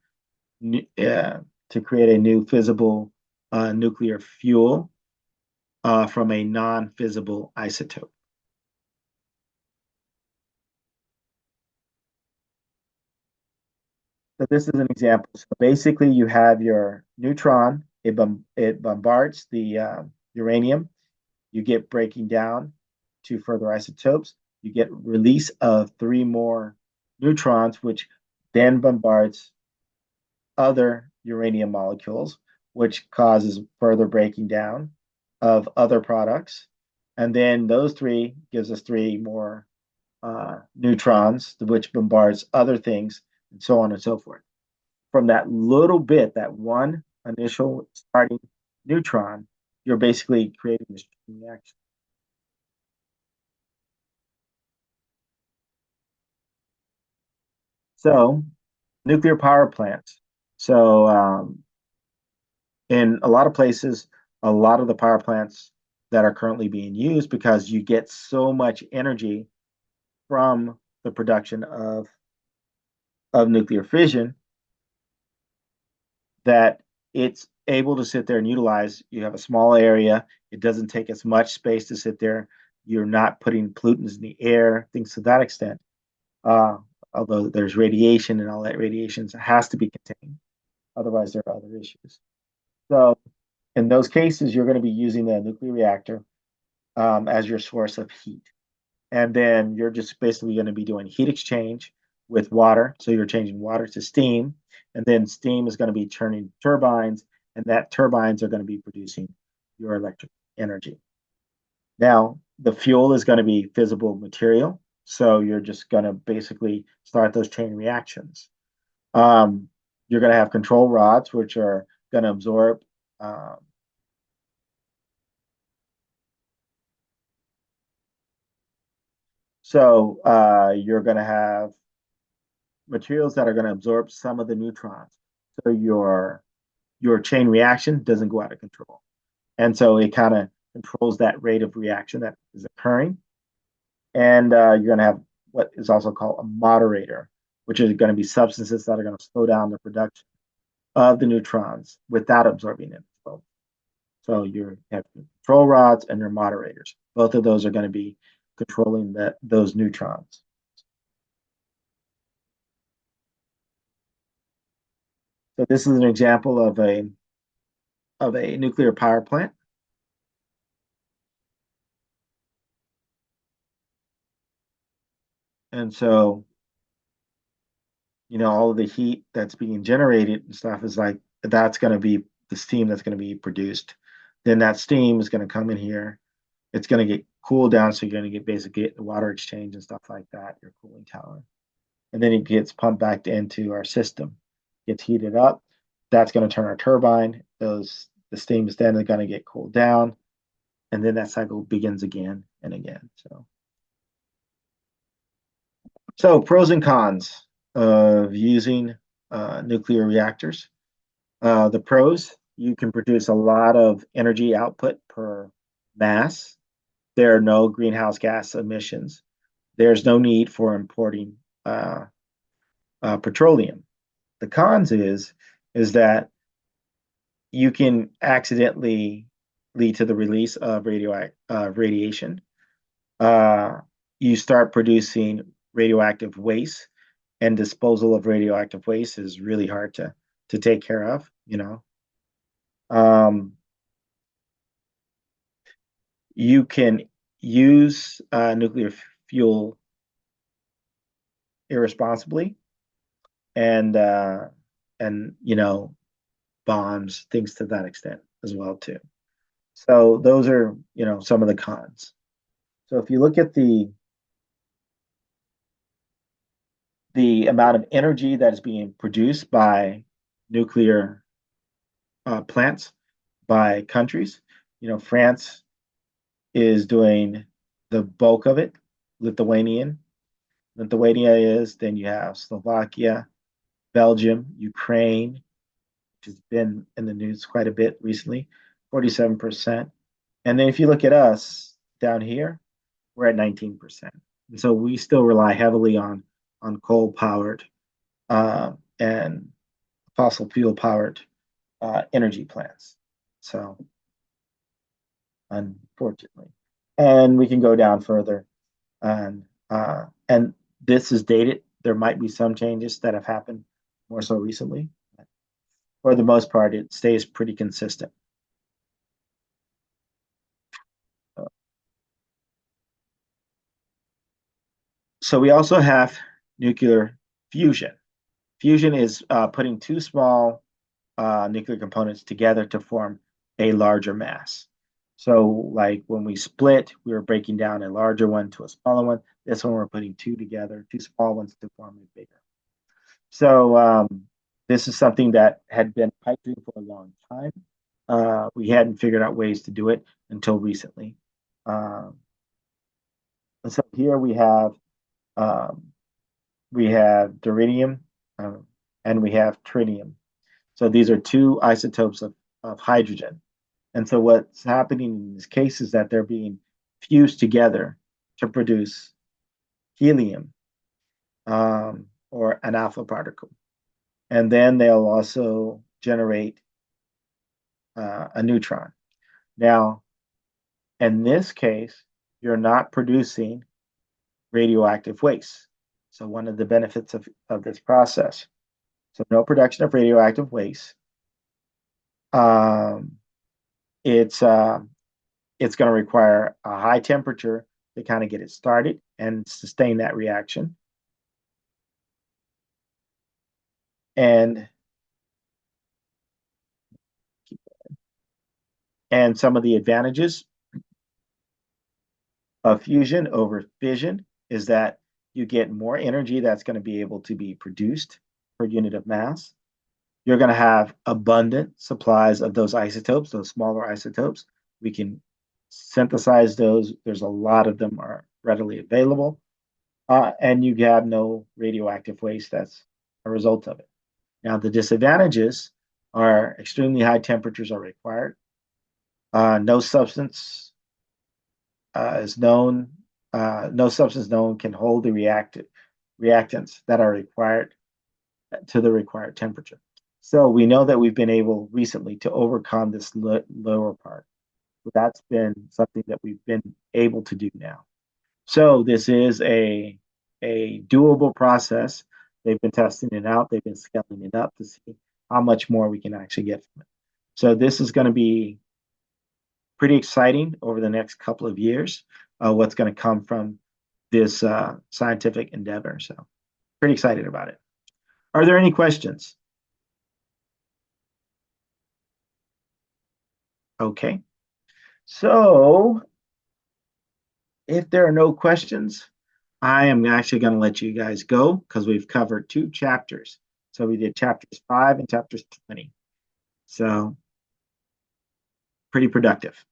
create a new fissile nuclear fuel from a non-fissile isotope. So this is an example. So basically, you have your neutron. It bombards the uranium. You get breaking down to further isotopes. You get release of three more neutrons, which then bombards other uranium molecules, which causes further breaking down of other products. And then those three gives us three more neutrons, which bombards other things, and so on and so forth. From that little bit, that one initial starting neutron, you're basically creating this reaction. So, nuclear power plants. So, in a lot of places, a lot of the power plants that are currently being used because you get so much energy from the production of nuclear fission that it's able to sit there and utilize. You have a small area. It doesn't take as much space to sit there. You're not putting pollutants in the air, things to that extent. Uh, Although there's radiation and all that radiation has to be contained. Otherwise, there are other issues. So in those cases, you're going to be using the nuclear reactor as your source of heat. And then you're just basically going to be doing heat exchange with water. So you're changing water to steam. And then steam is going to be turning turbines, and that turbines are going to be producing your electric energy. Now, the fuel is going to be fissile material. So you're just going to basically start those chain reactions. Um, you're going to have control rods, which are going to absorb you're going to have materials that are going to absorb some of the neutrons. So your chain reaction doesn't go out of control. And so it kind of controls that rate of reaction that is occurring. And you're going to have what is also called a moderator, which is going to be substances that are going to slow down the production of the neutrons without absorbing it. So you have control rods and your moderators. Both of those are going to be controlling those neutrons. So this is an example of a nuclear power plant. And so, all of the heat that's being generated and stuff is like, that's going to be the steam that's going to be produced. Then that steam is going to come in here. It's going to get cooled down. So you're going to get basically the water exchange and stuff like that, your cooling tower. And then it gets pumped back into our system, gets heated up. That's going to turn our turbine. The steam is then going to get cooled down. And then that cycle begins again and again. So pros and cons of using nuclear reactors. The pros, you can produce a lot of energy output per mass. There are no greenhouse gas emissions. There's no need for importing petroleum. The cons is that you can accidentally lead to the release of radiation. You start producing radioactive waste, and disposal of radioactive waste is really hard to take care of. You can use nuclear fuel irresponsibly, and bombs, things to that extent as well too. So those are some of the cons. So if you look at the amount of energy that is being produced by nuclear plants by countries, France is doing the bulk of it, Lithuanian. Lithuania is, then you have Slovakia, Belgium, Ukraine, which has been in the news quite a bit recently, 47%. And then if you look at us down here, we're at 19%. And so we still rely heavily on coal powered and fossil fuel powered energy plants. So unfortunately, and we can go down further, and this is dated. There might be some changes that have happened more so recently. For the most part, it stays pretty consistent. So we also have nuclear fusion. Fusion is putting two small nuclear components together to form a larger mass. So like when we split, we were breaking down a larger one to a smaller one. This one we're putting two together, two small ones to form a bigger. So this is something that had been pipe dream for a long time. We hadn't figured out ways to do it until recently. And so here we have deuterium and we have tritium. So these are two isotopes of hydrogen. And so what's happening in this case is that they're being fused together to produce helium or an alpha particle. And then they'll also generate a neutron. Now, in this case, you're not producing radioactive waste. So one of the benefits of this process. So no production of radioactive waste. It's going to require a high temperature to kind of get it started and sustain that reaction. And some of the advantages of fusion over fission is that you get more energy that's going to be able to be produced per unit of mass. You're going to have abundant supplies of those isotopes, those smaller isotopes. We can synthesize those. There's a lot of them are readily available. And you have no radioactive waste that's a result of it. Now, the disadvantages are extremely high temperatures are required. No substance is known. No substance known can hold the reactants that are required to the required temperature. So we know that we've been able recently to overcome this lower part. So that's been something that we've been able to do now. So this is a doable process. They've been testing it out. They've been scaling it up to see how much more we can actually get from it. So this is going to be pretty exciting over the next couple of years, what's going to come from this scientific endeavor. So pretty excited about it. Are there any questions? Okay. So if there are no questions, I am actually going to let you guys go because we've covered 2 chapters. So we did chapters 5 and chapters 20. So pretty productive.